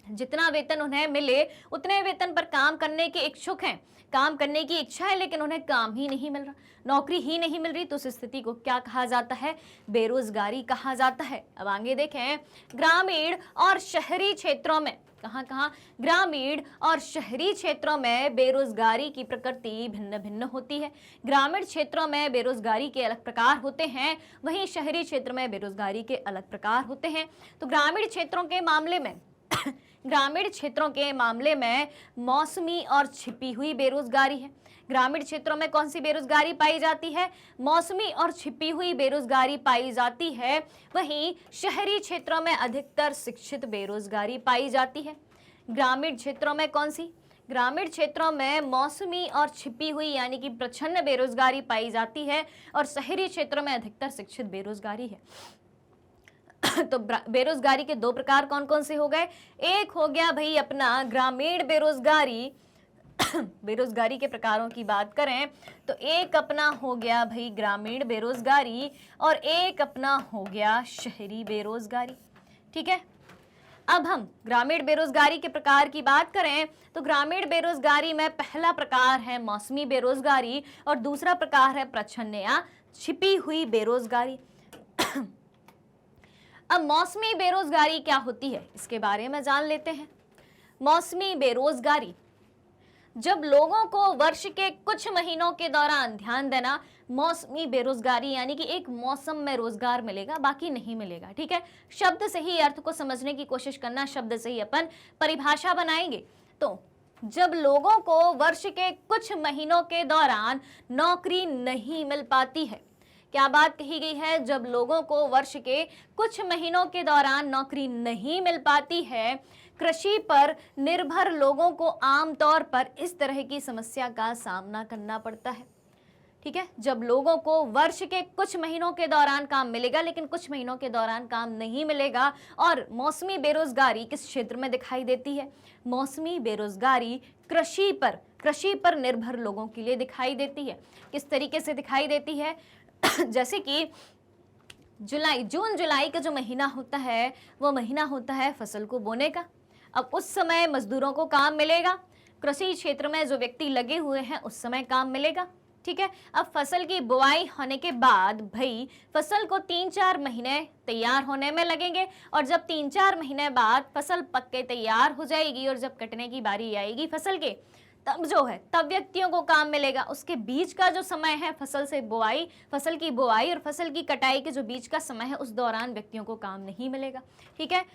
[SPEAKER 1] जितना वेतन उन्हें मिले उतने वेतन पर काम करने के इच्छुक हैं, काम करने की इच्छा है लेकिन उन्हें काम ही नहीं मिल रहा, नौकरी ही नहीं मिल रही, तो उस स्थिति को क्या कहा जाता है? बेरोजगारी कहा जाता है। अब आगे देखें, ग्रामीण और शहरी क्षेत्रों में कहाँ ग्रामीण और शहरी क्षेत्रों में बेरोजगारी की प्रकृति भिन्न भिन्न होती है। ग्रामीण क्षेत्रों में बेरोजगारी के अलग प्रकार होते हैं, वहीं शहरी क्षेत्र में बेरोजगारी के अलग प्रकार होते हैं। तो ग्रामीण क्षेत्रों के मामले में मौसमी और छिपी हुई बेरोजगारी है। ग्रामीण क्षेत्रों में कौन सी बेरोजगारी पाई जाती है? मौसमी और छिपी हुई बेरोजगारी पाई जाती है। वहीं शहरी क्षेत्रों में अधिकतर शिक्षित बेरोजगारी पाई जाती है। ग्रामीण क्षेत्रों में कौन सी? ग्रामीण क्षेत्रों में मौसमी और छिपी हुई यानी कि प्रच्छन्न बेरोजगारी पाई जाती है और शहरी क्षेत्रों में अधिकतर शिक्षित बेरोजगारी है। तो बेरोजगारी के दो प्रकार कौन कौन से हो गए? एक हो गया भाई अपना ग्रामीण बेरोजगारी बेरोजगारी के प्रकारों की बात करें तो एक अपना हो गया भाई ग्रामीण बेरोजगारी और एक अपना हो गया शहरी बेरोजगारी। ठीक है, अब हम ग्रामीण बेरोजगारी के प्रकार की बात करें तो ग्रामीण बेरोजगारी में पहला प्रकार है मौसमी बेरोजगारी और दूसरा प्रकार है प्रच्छन्न या छिपी हुई बेरोजगारी। अब मौसमी बेरोजगारी क्या होती है इसके बारे में जान लेते हैं। मौसमी बेरोजगारी, जब लोगों को वर्ष के कुछ महीनों के दौरान, ध्यान देना, मौसमी बेरोजगारी यानी कि एक मौसम में रोजगार मिलेगा बाकी नहीं मिलेगा। ठीक है, शब्द से ही अर्थ को समझने की कोशिश करना, शब्द से ही अपन परिभाषा बनाएंगे। तो जब लोगों को वर्ष के कुछ महीनों के दौरान नौकरी नहीं मिल पाती है, क्या बात कही गई है, जब लोगों को वर्ष के कुछ महीनों के दौरान नौकरी नहीं मिल पाती है, कृषि पर निर्भर लोगों को आमतौर पर इस तरह की समस्या का सामना करना पड़ता है। ठीक है, जब लोगों को वर्ष के कुछ महीनों के दौरान काम मिलेगा लेकिन कुछ महीनों के दौरान काम नहीं मिलेगा। और मौसमी बेरोजगारी किस क्षेत्र में दिखाई देती है? मौसमी बेरोजगारी कृषि पर निर्भर लोगों के लिए दिखाई देती है। किस तरीके से दिखाई देती है? जैसे कि जून जुलाई का जो महीना होता है वो महीना होता है फसल को बोने का। अब उस समय मजदूरों को काम मिलेगा, कृषि क्षेत्र में जो व्यक्ति लगे हुए हैं उस समय काम मिलेगा। ठीक है, अब फसल की बुआई होने के बाद भाई फसल को 3-4 महीने तैयार होने में लगेंगे और जब 3-4 महीने बाद फसल पक के तैयार हो जाएगी और जब कटने की बारी आएगी फसल के, तब व्यक्तियों को काम मिलेगा। उसके बीच का जो समय है फसल की बुआई और फसल की कटाई के जो बीच का समय है उस दौरान व्यक्तियों को काम नहीं मिलेगा। ठीक है,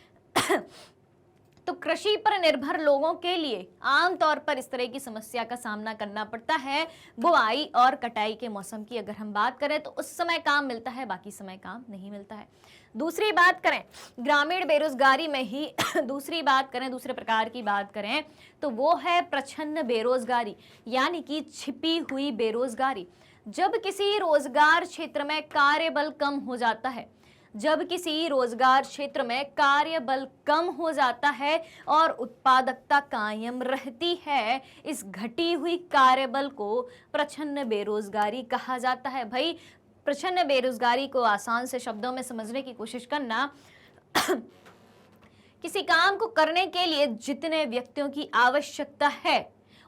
[SPEAKER 1] तो कृषि पर निर्भर लोगों के लिए आमतौर पर इस तरह की समस्या का सामना करना पड़ता है। बुआई और कटाई के मौसम की अगर हम बात करें तो उस समय काम मिलता है, बाकी समय काम नहीं मिलता है। दूसरी बात करें ग्रामीण बेरोजगारी में ही दूसरे प्रकार की बात करें तो वो है प्रच्छन्न बेरोजगारी यानी कि छिपी हुई बेरोजगारी। जब किसी रोजगार क्षेत्र में कार्यबल कम हो जाता है, और उत्पादकता कायम रहती है, इस घटी हुई कार्यबल को प्रच्छन्न बेरोजगारी कहा जाता है। भाई प्रच्छन्न बेरोजगारी को आसान से शब्दों में समझने की कोशिश करना, किसी काम को करने के लिए जितने व्यक्तियों की आवश्यकता है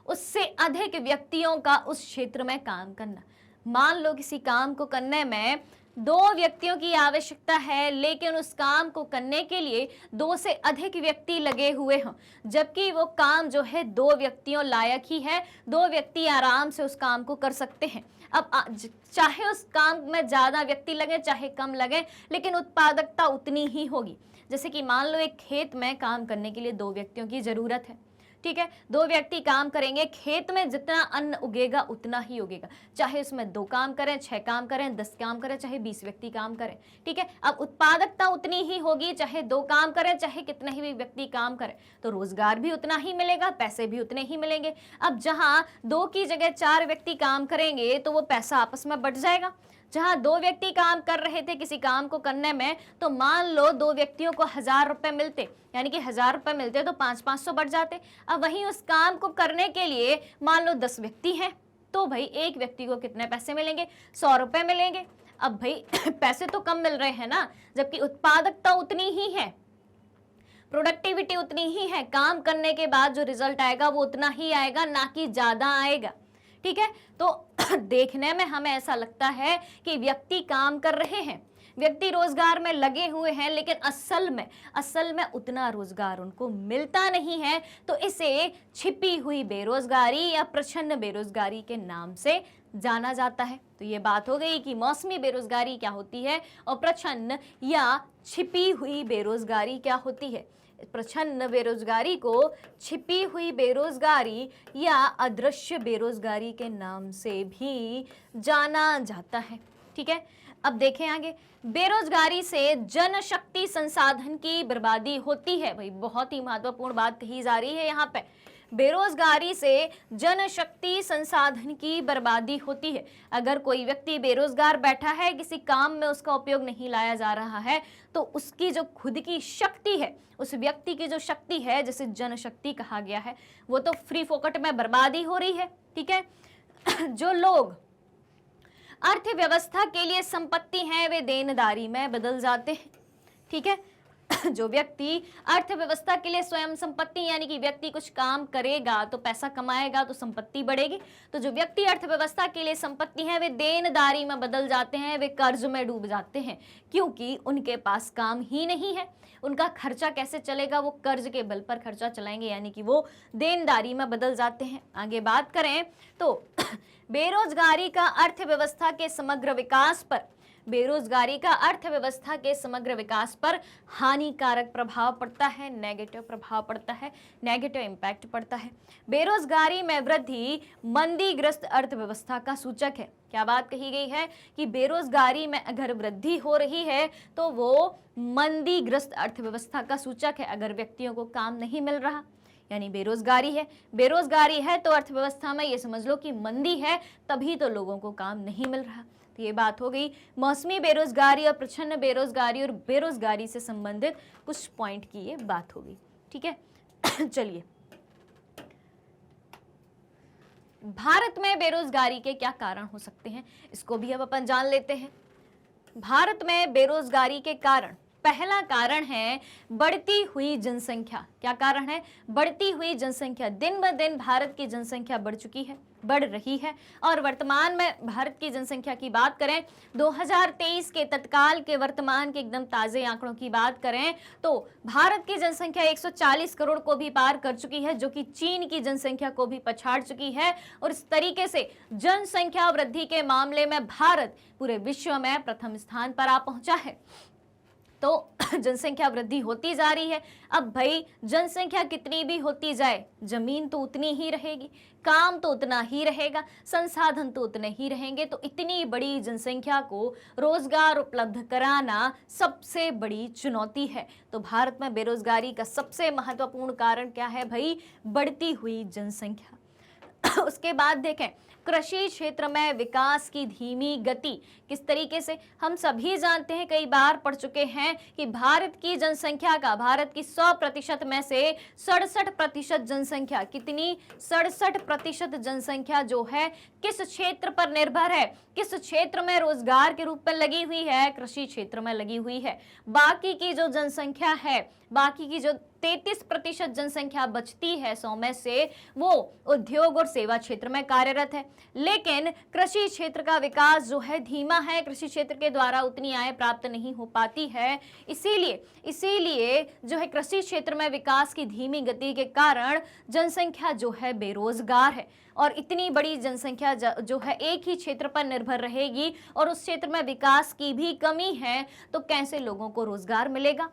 [SPEAKER 1] उससे अधिक व्यक्तियों का उस क्षेत्र में काम करना। मान लो किसी काम को करने में 2 व्यक्तियों की आवश्यकता है लेकिन उस काम को करने के लिए 2 से अधिक व्यक्ति लगे हुए हों, जबकि वो काम जो है 2 व्यक्तियों लायक ही है, 2 व्यक्ति आराम से उस काम को कर सकते हैं। अब चाहे उस काम में ज्यादा व्यक्ति लगे चाहे कम लगे लेकिन उत्पादकता उतनी ही होगी। जैसे कि मान लो एक खेत में काम करने के लिए 2 व्यक्तियों की जरूरत है। ठीक है, 2 व्यक्ति काम करेंगे, खेत में जितना अन्न उगेगा उतना ही उगेगा, चाहे उसमें 2 काम करें, 6 काम करें, 10 काम करें, चाहे 20 व्यक्ति काम करें। ठीक है, अब उत्पादकता उतनी ही होगी चाहे 2 काम करें चाहे कितने ही व्यक्ति काम करें, तो रोजगार भी उतना ही मिलेगा, पैसे भी उतने ही मिलेंगे। अब जहां 2 की जगह 4 व्यक्ति काम करेंगे तो वो पैसा आपस में बढ़ जाएगा। जहां 2 व्यक्ति काम कर रहे थे किसी काम को करने में, तो मान लो 2 व्यक्तियों को 1000 रुपए मिलते, यानी कि 1000 रुपए मिलते तो 500-500 बढ़ जाते। अब वहीं उस काम को करने के लिए मान लो 10 व्यक्ति हैं तो भाई एक व्यक्ति को कितने पैसे मिलेंगे? 100 रुपए मिलेंगे। अब भाई पैसे तो कम मिल रहे हैं ना, जबकि उत्पादकता उतनी ही है, प्रोडक्टिविटी उतनी ही है, काम करने के बाद जो रिजल्ट आएगा वो उतना ही आएगा, ना कि ज्यादा आएगा। ठीक है, तो देखने में हमें ऐसा लगता है कि व्यक्ति काम कर रहे हैं, व्यक्ति रोजगार में लगे हुए हैं, लेकिन असल में उतना रोजगार उनको मिलता नहीं है, तो इसे छिपी हुई बेरोजगारी या प्रच्छन्न बेरोजगारी के नाम से जाना जाता है। तो ये बात हो गई कि मौसमी बेरोजगारी क्या होती है और प्रच्छन्न या छिपी हुई बेरोजगारी क्या होती है। प्रच्छन्न बेरोजगारी को छिपी हुई बेरोजगारी या अदृश्य बेरोजगारी के नाम से भी जाना जाता है। ठीक है, अब देखें आगे, बेरोजगारी से जनशक्ति संसाधन की बर्बादी होती है। भाई बहुत ही महत्वपूर्ण बात कही जा रही है यहाँ पे। बेरोजगारी से जनशक्ति संसाधन की बर्बादी होती है। अगर कोई व्यक्ति बेरोजगार बैठा है, किसी काम में उसका उपयोग नहीं लाया जा रहा है, तो उसकी जो खुद की शक्ति है, उस व्यक्ति की जो शक्ति है, जिसे जनशक्ति कहा गया है, वो तो फ्री फोकट में बर्बादी हो रही है। ठीक है, जो लोग अर्थव्यवस्था के लिए संपत्ति हैं, वे देनदारी में बदल जाते हैं। ठीक है, जो व्यक्ति अर्थव्यवस्था के लिए स्वयं संपत्ति, यानी कि व्यक्ति कुछ काम करेगा तो पैसा कमाएगा तो संपत्ति बढ़ेगी, तो जो व्यक्ति अर्थव्यवस्था के लिए संपत्ति है, वे देनदारी में बदल जाते हैं, वे कर्ज में डूब जाते हैं, क्योंकि उनके पास काम ही नहीं है। उनका खर्चा कैसे चलेगा, वो कर्ज के बल पर खर्चा चलाएंगे, यानी कि वो देनदारी में बदल जाते हैं। आगे बात करें तो बेरोजगारी का अर्थव्यवस्था के समग्र विकास पर, बेरोजगारी का अर्थव्यवस्था के समग्र विकास पर हानिकारक प्रभाव पड़ता है, नेगेटिव प्रभाव पड़ता है, नेगेटिव इम्पैक्ट पड़ता है। बेरोजगारी में वृद्धि मंदीग्रस्त अर्थव्यवस्था का सूचक है। क्या बात कही गई है कि बेरोजगारी में अगर वृद्धि हो रही है तो वो मंदीग्रस्त अर्थव्यवस्था का सूचक है। अगर व्यक्तियों को काम नहीं मिल रहा, यानी बेरोजगारी है, बेरोजगारी है तो अर्थव्यवस्था में ये समझ लो कि मंदी है, तभी तो लोगों को काम नहीं मिल रहा। तो ये बात हो गई मौसमी बेरोजगारी और प्रच्छन्न बेरोजगारी और बेरोजगारी से संबंधित कुछ पॉइंट की ये बात हो गई। ठीक है, चलिए, भारत में बेरोजगारी के क्या कारण हो सकते हैं, इसको भी अब अपन जान लेते हैं। भारत में बेरोजगारी के कारण, पहला कारण है बढ़ती हुई जनसंख्या। क्या कारण है? बढ़ती हुई जनसंख्या। दिन ब दिन भारत की जनसंख्या बढ़ चुकी है, बढ़ रही है, और वर्तमान में भारत की जनसंख्या की बात करें, 2023 के तत्काल के वर्तमान के एकदम ताजे आंकड़ों की बात करें तो भारत की जनसंख्या 140 करोड़ को भी पार कर चुकी है, जो कि चीन की जनसंख्या को भी पछाड़ चुकी है। और इस तरीके से जनसंख्या वृद्धि के मामले में भारत पूरे विश्व में प्रथम स्थान पर आ पहुंचा है। तो जनसंख्या वृद्धि होती जा रही है। अब भाई जनसंख्या कितनी भी होती जाए, जमीन तो उतनी ही रहेगी, काम तो उतना ही रहेगा, संसाधन तो उतने ही रहेंगे। तो इतनी बड़ी जनसंख्या को रोजगार उपलब्ध कराना सबसे बड़ी चुनौती है। तो भारत में बेरोजगारी का सबसे महत्वपूर्ण कारण क्या है भाई? बढ़ती हुई जनसंख्या। उसके बाद देखें कृषि क्षेत्र में विकास की धीमी गति। किस तरीके से? हम सभी जानते हैं, कई बार पढ़ चुके हैं कि भारत की जनसंख्या का, भारत की 100% में से 67% जनसंख्या, कितनी? 67% जनसंख्या जो है किस क्षेत्र पर निर्भर है? किस क्षेत्र में रोजगार के रूप में लगी हुई है? कृषि क्षेत्र में लगी हुई है। बाकी की जो जनसंख्या है, बाकी की जो 33% जनसंख्या बचती है 100 में से, वो उद्योग और सेवा क्षेत्र में कार्यरत है। लेकिन कृषि क्षेत्र का विकास जो है धीमा है, कृषि क्षेत्र के द्वारा उतनी आय प्राप्त नहीं हो पाती है। इसीलिए जो है कृषि क्षेत्र में विकास की धीमी गति के कारण जनसंख्या जो है बेरोजगार है। और इतनी बड़ी जनसंख्या जो है एक ही क्षेत्र पर निर्भर रहेगी और उस क्षेत्र में विकास की भी कमी है, तो कैसे लोगों को रोजगार मिलेगा?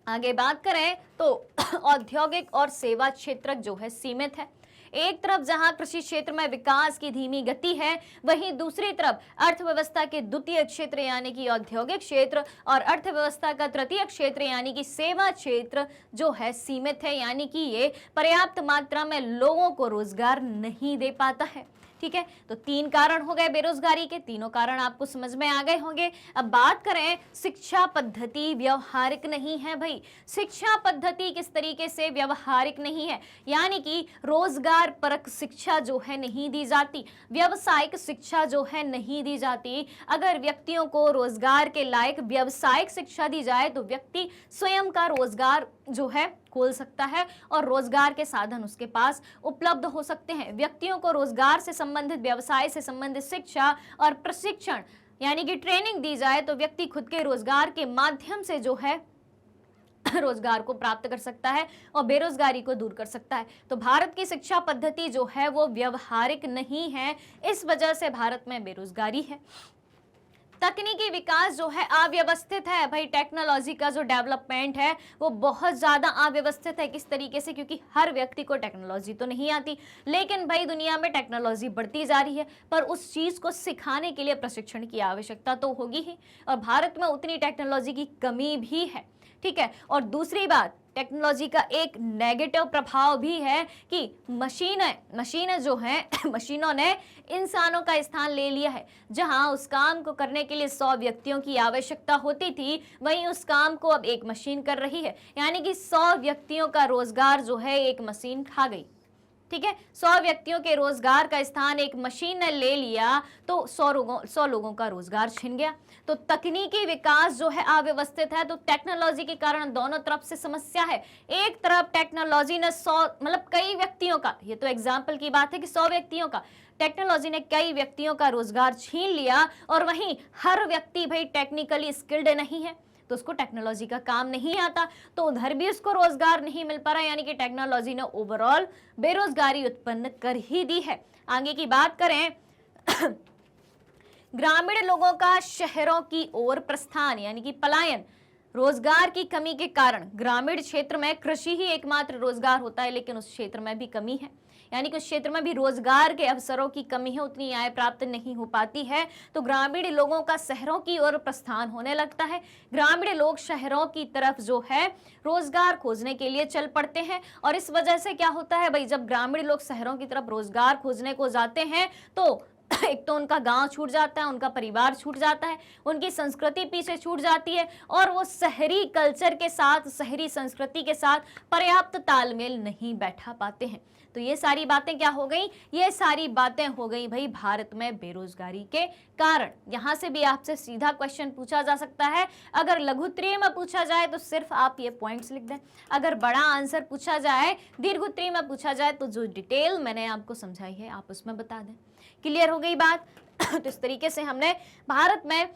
[SPEAKER 1] आगे बात करें तो औद्योगिक और सेवा क्षेत्र जो है सीमित है। एक तरफ जहां कृषि क्षेत्र में विकास की धीमी गति है, वहीं दूसरी तरफ अर्थव्यवस्था के द्वितीय क्षेत्र यानी कि औद्योगिक क्षेत्र और अर्थव्यवस्था का तृतीय क्षेत्र यानी कि सेवा क्षेत्र जो है सीमित है, यानी कि ये पर्याप्त मात्रा में लोगों को रोजगार नहीं दे पाता है। ठीक है, तो 3 कारण हो गए बेरोजगारी के, तीनों कारण आपको समझ में आ गए होंगे। अब बात करें, शिक्षा पद्धति व्यवहारिक नहीं है भाई। शिक्षा पद्धति किस तरीके से व्यवहारिक नहीं है? यानी कि रोजगार परक शिक्षा जो है नहीं दी जाती, व्यावसायिक शिक्षा जो है नहीं दी जाती। अगर व्यक्तियों को रोजगार के लायक व्यावसायिक शिक्षा दी जाए तो व्यक्ति स्वयं का रोजगार जो है खोल सकता है और रोजगार के साधन उसके पास उपलब्ध हो सकते हैं। व्यक्तियों को रोजगार से संबंधित, व्यवसाय से संबंधित शिक्षा और प्रशिक्षण यानी कि ट्रेनिंग दी जाए तो व्यक्ति खुद के रोजगार के माध्यम से जो है रोजगार को प्राप्त कर सकता है और बेरोजगारी को दूर कर सकता है। तो भारत की शिक्षा पद्धति जो है वो व्यवहारिक नहीं है, इस वजह से भारत में बेरोजगारी है। तकनीकी विकास जो है अव्यवस्थित है भाई। टेक्नोलॉजी का जो डेवलपमेंट है वो बहुत ज़्यादा अव्यवस्थित है। किस तरीके से? क्योंकि हर व्यक्ति को टेक्नोलॉजी तो नहीं आती, लेकिन भाई दुनिया में टेक्नोलॉजी बढ़ती जा रही है, पर उस चीज़ को सिखाने के लिए प्रशिक्षण की आवश्यकता तो होगी ही, और भारत में उतनी टेक्नोलॉजी की कमी भी है। ठीक है। और दूसरी बात, टेक्नोलॉजी का एक नेगेटिव प्रभाव भी है कि मशीनें जो हैं मशीनों ने इंसानों का स्थान ले लिया है। जहां उस काम को करने के लिए 100 व्यक्तियों की आवश्यकता होती थी, वहीं उस काम को अब एक मशीन कर रही है। यानी कि 100 व्यक्तियों का रोजगार जो है एक मशीन खा गई। ठीक है, 100 व्यक्तियों के रोजगार का स्थान एक मशीन ने ले लिया तो 100 लोगों का रोजगार छिन गया। तो तकनीकी विकास जो है अव्यवस्थित है। तो टेक्नोलॉजी के कारण दोनों तरफ से समस्या है। एक तरफ टेक्नोलॉजी ने 100 मतलब कई व्यक्तियों का, ये तो एग्जाम्पल की बात है कि 100 व्यक्तियों का, टेक्नोलॉजी ने कई व्यक्तियों का रोजगार छीन लिया। और वहीं हर व्यक्ति भाई टेक्निकली स्किल्ड नहीं है, तो उसको टेक्नोलॉजी का काम नहीं आता, तो उधर भी उसको रोजगार नहीं मिल पा रहा। यानी कि टेक्नोलॉजी ने ओवरऑल बेरोजगारी उत्पन्न कर ही दी है। आगे की बात करें ग्रामीण लोगों का शहरों की ओर प्रस्थान यानी कि पलायन। रोजगार की कमी के कारण ग्रामीण क्षेत्र में कृषि ही एकमात्र रोजगार होता है, लेकिन उस क्षेत्र में भी कमी है। यानी कि उस क्षेत्र में भी रोजगार के अवसरों की कमी है, उतनी आय प्राप्त नहीं हो पाती है। तो ग्रामीण लोगों का शहरों की ओर प्रस्थान होने लगता है। ग्रामीण लोग शहरों की तरफ जो है रोजगार खोजने के लिए चल पड़ते हैं। और इस वजह से क्या होता है भाई, जब ग्रामीण लोग शहरों की तरफ रोजगार खोजने को जाते हैं तो एक तो उनका गांव छूट जाता है, उनका परिवार छूट जाता है, उनकी संस्कृति पीछे छूट जाती है, और वो शहरी कल्चर के साथ, शहरी संस्कृति के साथ पर्याप्त तालमेल नहीं बैठा पाते हैं। तो ये सारी बातें क्या हो गई, ये सारी बातें हो गई भाई भारत में बेरोजगारी के कारण। यहां से भी आपसे सीधा क्वेश्चन पूछा जा सकता है। अगर लघुत्तरीय में पूछा जाए तो सिर्फ आप ये पॉइंट्स लिख दें, अगर बड़ा आंसर पूछा जाए, दीर्घोत्तरीय में पूछा जाए तो जो डिटेल मैंने आपको समझाई है आप उसमें बता दें। क्लियर हो गई बात? तो इस तरीके से हमने भारत में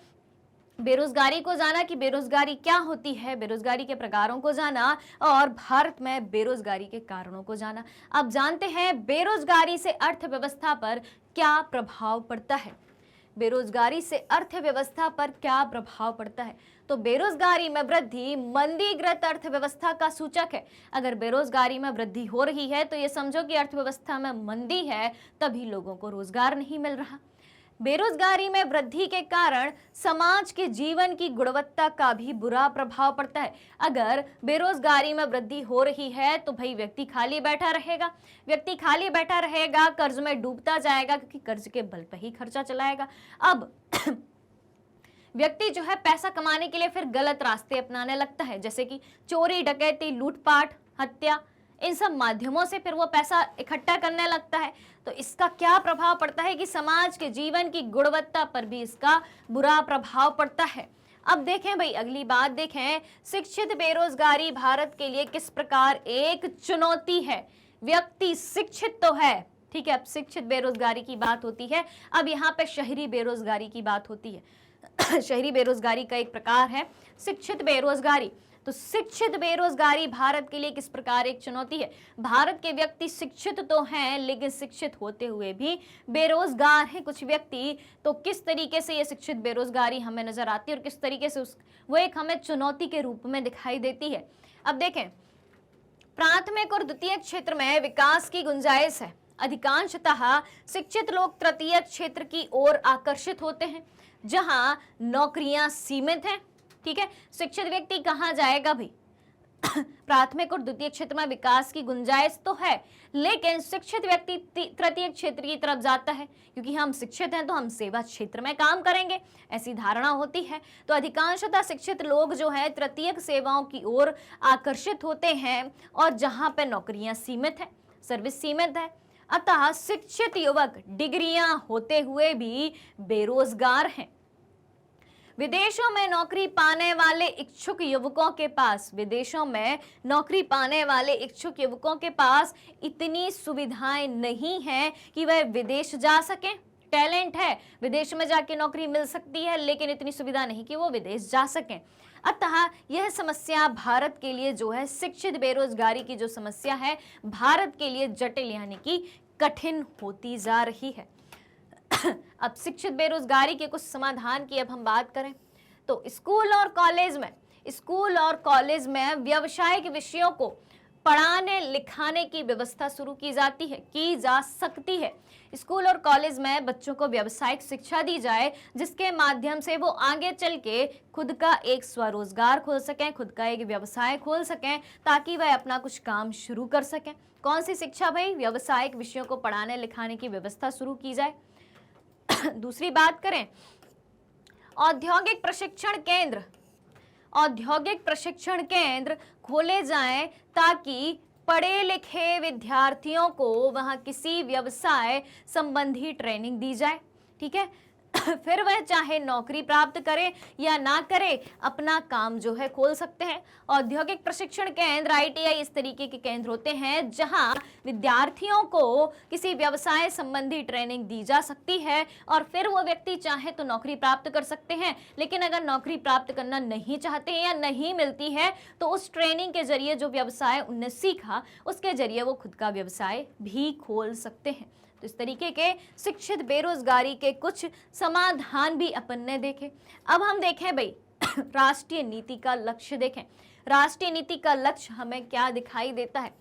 [SPEAKER 1] बेरोजगारी को जाना कि बेरोजगारी क्या होती है, बेरोजगारी के प्रकारों को जाना, और भारत में बेरोजगारी के कारणों को जाना। अब जानते हैं बेरोजगारी से अर्थव्यवस्था पर क्या प्रभाव पड़ता है। बेरोजगारी से अर्थव्यवस्था पर क्या प्रभाव पड़ता है? तो बेरोजगारी में वृद्धि मंदीग्रस्त अर्थव्यवस्था का सूचक है। अगर बेरोजगारी में वृद्धि हो रही है तो ये समझो कि अर्थव्यवस्था में मंदी है, तभी लोगों को रोजगार नहीं मिल रहा। बेरोजगारी में वृद्धि के कारण समाज के जीवन की गुणवत्ता का भी बुरा प्रभाव पड़ता है। अगर बेरोजगारी में वृद्धि हो रही है तो भाई व्यक्ति खाली बैठा रहेगा, व्यक्ति खाली बैठा रहेगा, कर्ज में डूबता जाएगा, क्योंकि कर्ज के बल पर ही खर्चा चलाएगा। अब व्यक्ति जो है पैसा कमाने के लिए फिर गलत रास्ते अपनाने लगता है, जैसे कि चोरी, डकैती, लूटपाट, हत्या, इन सब माध्यमों से फिर वो पैसा इकट्ठा करने लगता है। तो इसका क्या प्रभाव पड़ता है कि समाज के जीवन की गुणवत्ता पर भी इसका बुरा प्रभाव पड़ता है। अब देखें भाई, अगली बात देखें, शिक्षित बेरोजगारी भारत के लिए किस प्रकार एक चुनौती है। व्यक्ति शिक्षित तो है, ठीक है, अब शिक्षित बेरोजगारी की बात होती है, अब यहाँ पे शहरी बेरोजगारी की बात होती है। शहरी बेरोजगारी का एक प्रकार है शिक्षित बेरोजगारी। तो शिक्षित बेरोजगारी भारत के लिए किस प्रकार एक चुनौती है। भारत के व्यक्ति शिक्षित तो हैं, लेकिन शिक्षित होते हुए भी बेरोजगार हैं कुछ व्यक्ति। तो किस तरीके से ये शिक्षित बेरोजगारी हमें नजर आती है और किस तरीके से वो एक हमें चुनौती के रूप में दिखाई देती है। अब देखें, प्राथमिक और द्वितीयक क्षेत्र में विकास की गुंजाइश है। अधिकांशतः शिक्षित लोग तृतीयक क्षेत्र की ओर आकर्षित होते हैं, जहां नौकरियां सीमित हैं। ठीक है, शिक्षित व्यक्ति कहाँ जाएगा भाई? प्राथमिक और द्वितीय क्षेत्र में विकास की गुंजाइश तो है, लेकिन शिक्षित व्यक्ति तृतीय क्षेत्र की तरफ जाता है, क्योंकि हम शिक्षित हैं तो हम सेवा क्षेत्र में काम करेंगे, ऐसी धारणा होती है। तो अधिकांशतः शिक्षित लोग जो है तृतीयक सेवाओं की ओर आकर्षित होते हैं, और जहां पे नौकरियां सीमित है, सर्विस सीमित है। अतः शिक्षित युवक डिग्रियां होते हुए भी बेरोजगार हैं। विदेशों में नौकरी पाने वाले इच्छुक युवकों के पास, विदेशों में नौकरी पाने वाले इच्छुक युवकों के पास इतनी सुविधाएं नहीं हैं कि वह विदेश जा सकें। टैलेंट है, विदेश में जाके नौकरी मिल सकती है, लेकिन इतनी सुविधा नहीं कि वो विदेश जा सकें। अतः यह समस्या भारत के लिए जो है, शिक्षित बेरोजगारी की जो समस्या है, भारत के लिए जटिल यानी कि कठिन होती जा रही है। अब शिक्षित बेरोजगारी के कुछ समाधान की अब हम बात करें तो स्कूल और कॉलेज में व्यावसायिक विषयों को पढ़ाने लिखाने की व्यवस्था शुरू की जा सकती है। स्कूल और कॉलेज में बच्चों को व्यावसायिक शिक्षा दी जाए, जिसके माध्यम से वो आगे चल के खुद का एक स्वरोजगार खोल सकें, खुद का एक व्यवसाय खोल सकें, ताकि वह अपना कुछ काम शुरू कर सकें। कौन सी शिक्षा भाई? व्यावसायिक विषयों को पढ़ाने लिखाने की व्यवस्था शुरू की जाए। दूसरी बात करें, औद्योगिक प्रशिक्षण केंद्र खोले जाएं, ताकि पढ़े लिखे विद्यार्थियों को वहां किसी व्यवसाय संबंधी ट्रेनिंग दी जाए। ठीक है, फिर वह चाहे नौकरी प्राप्त करे या ना करे, अपना काम जो है खोल सकते हैं। औद्योगिक प्रशिक्षण केंद्र, ITI इस तरीके के केंद्र होते हैं जहां विद्यार्थियों को किसी व्यवसाय संबंधी ट्रेनिंग दी जा सकती है और फिर वो व्यक्ति चाहे तो नौकरी प्राप्त कर सकते हैं। लेकिन अगर नौकरी प्राप्त करना नहीं चाहते हैं या नहीं मिलती है, तो उस ट्रेनिंग के जरिए जो व्यवसाय उनने सीखा, उसके जरिए वो खुद का व्यवसाय भी खोल सकते हैं। तो इस तरीके के शिक्षित बेरोजगारी के कुछ समाधान भी अपन ने देखे। अब हम देखें भाई राष्ट्रीय नीति का लक्ष्य देखें। राष्ट्रीय नीति का लक्ष्य हमें क्या दिखाई देता है?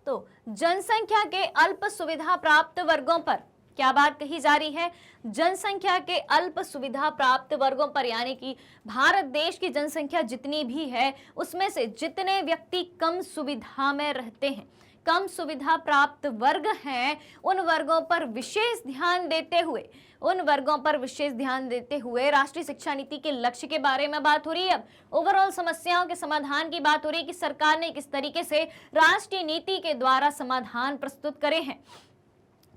[SPEAKER 1] तो जनसंख्या के अल्प सुविधा प्राप्त वर्गों पर क्या बात कही जा रही है? जनसंख्या के अल्प सुविधा प्राप्त वर्गों पर, यानी कि भारत देश की जनसंख्या जितनी भी है उसमें से जितने व्यक्ति कम सुविधा में रहते हैं, कम सुविधा प्राप्त वर्ग हैं, उन वर्गों पर विशेष ध्यान देते हुए राष्ट्रीय शिक्षा नीति के लक्ष्य के बारे में बात हो रही है। अब ओवरऑल समस्याओं के समाधान की बात हो रही है कि सरकार ने किस तरीके से राष्ट्रीय नीति के द्वारा समाधान प्रस्तुत करे हैं।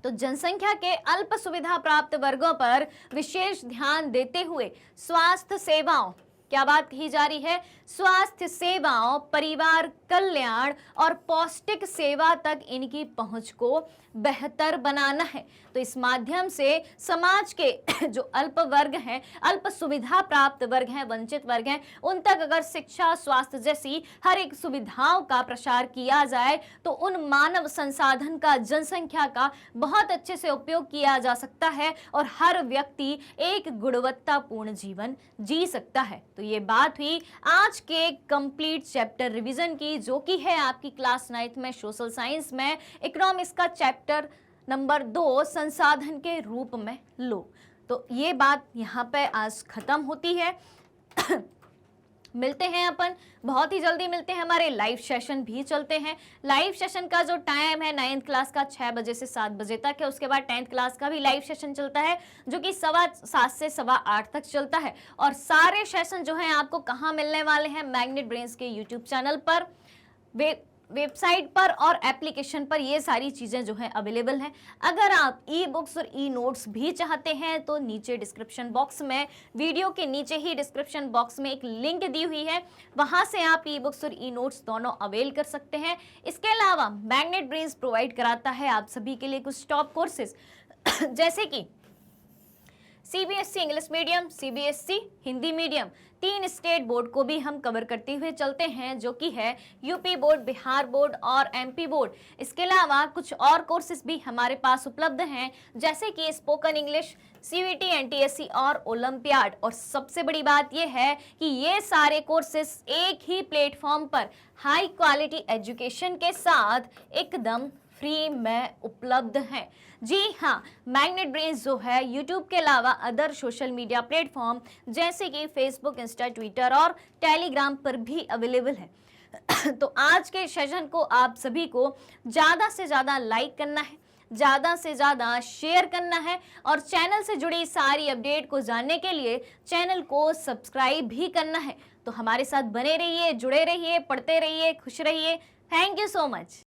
[SPEAKER 1] तो जनसंख्या के अल्प सुविधा प्राप्त वर्गों पर विशेष ध्यान देते हुए स्वास्थ्य सेवाओं, क्या बात कही जा रही है? स्वास्थ्य सेवाओं, परिवार कल्याण और पौष्टिक सेवा तक इनकी पहुंच को बेहतर बनाना है। तो इस माध्यम से समाज के जो अल्प वर्ग हैं, अल्प सुविधा प्राप्त वर्ग हैं, वंचित वर्ग हैं, उन तक अगर शिक्षा, स्वास्थ्य जैसी हर एक सुविधाओं का प्रसार किया जाए, तो उन मानव संसाधन का, जनसंख्या का बहुत अच्छे से उपयोग किया जा सकता है और हर व्यक्ति एक गुणवत्तापूर्ण जीवन जी सकता है। तो ये बात हुई आज के कंप्लीट चैप्टर रिवीजन की, जो कि है आपकी क्लास 9th में सोशल साइंस में इकोनॉमिक्स का चैप्टर नंबर 2 संसाधन के रूप में लो। तो ये बात यहाँ पे आज खत्म होती है। मिलते हैं अपन, बहुत ही जल्दी मिलते हैं, हमारे लाइव सेशन भी चलते हैं। लाइव सेशन का जो टाइम है 9th क्लास का 6 बजे से 7 बजे तक है। उसके बाद 10th क्लास का भी लाइव सेशन चलता है, जो कि 7:15 से 8:15 तक चलता है। और सारे सेशन जो है आपको कहाँ मिलने वाले हैं? मैग्नेट ब्रेन्स के यूट्यूब चैनल पर, वेबसाइट पर और एप्लीकेशन पर ये सारी चीज़ें जो है अवेलेबल हैं। अगर आप ई बुक्स और ई नोट्स भी चाहते हैं तो नीचे डिस्क्रिप्शन बॉक्स में, वीडियो के नीचे ही डिस्क्रिप्शन बॉक्स में एक लिंक दी हुई है, वहां से आप ई बुक्स और ई नोट्स दोनों अवेल कर सकते हैं। इसके अलावा मैग्नेट ब्रेन्स प्रोवाइड कराता है आप सभी के लिए कुछ टॉप कोर्सेज जैसे कि CBSE English medium, CBSE Hindi medium, 3 state board को भी हम कवर करते हुए चलते हैं, जो कि है यूपी बोर्ड, बिहार बोर्ड और MP बोर्ड। इसके अलावा कुछ और कोर्सेज भी हमारे पास उपलब्ध हैं, जैसे कि स्पोकन इंग्लिश, CVT, NTSC और ओलंपियाड। और सबसे बड़ी बात यह है कि ये सारे कोर्सेज एक ही प्लेटफॉर्म पर हाई क्वालिटी एजुकेशन के साथ एकदम फ्री में उपलब्ध हैं। जी हाँ, मैग्नेट ब्रेन्स जो है यूट्यूब के अलावा अदर सोशल मीडिया प्लेटफॉर्म जैसे कि फेसबुक, इंस्टा, ट्विटर और टेलीग्राम पर भी अवेलेबल है। तो आज के सेशन को आप सभी को ज़्यादा से ज़्यादा लाइक करना है, ज़्यादा से ज़्यादा शेयर करना है और चैनल से जुड़ी सारी अपडेट को जानने के लिए चैनल को सब्सक्राइब भी करना है। तो हमारे साथ बने रहिए, जुड़े रहिए, पढ़ते रहिए, खुश रहिए। Thank you so much.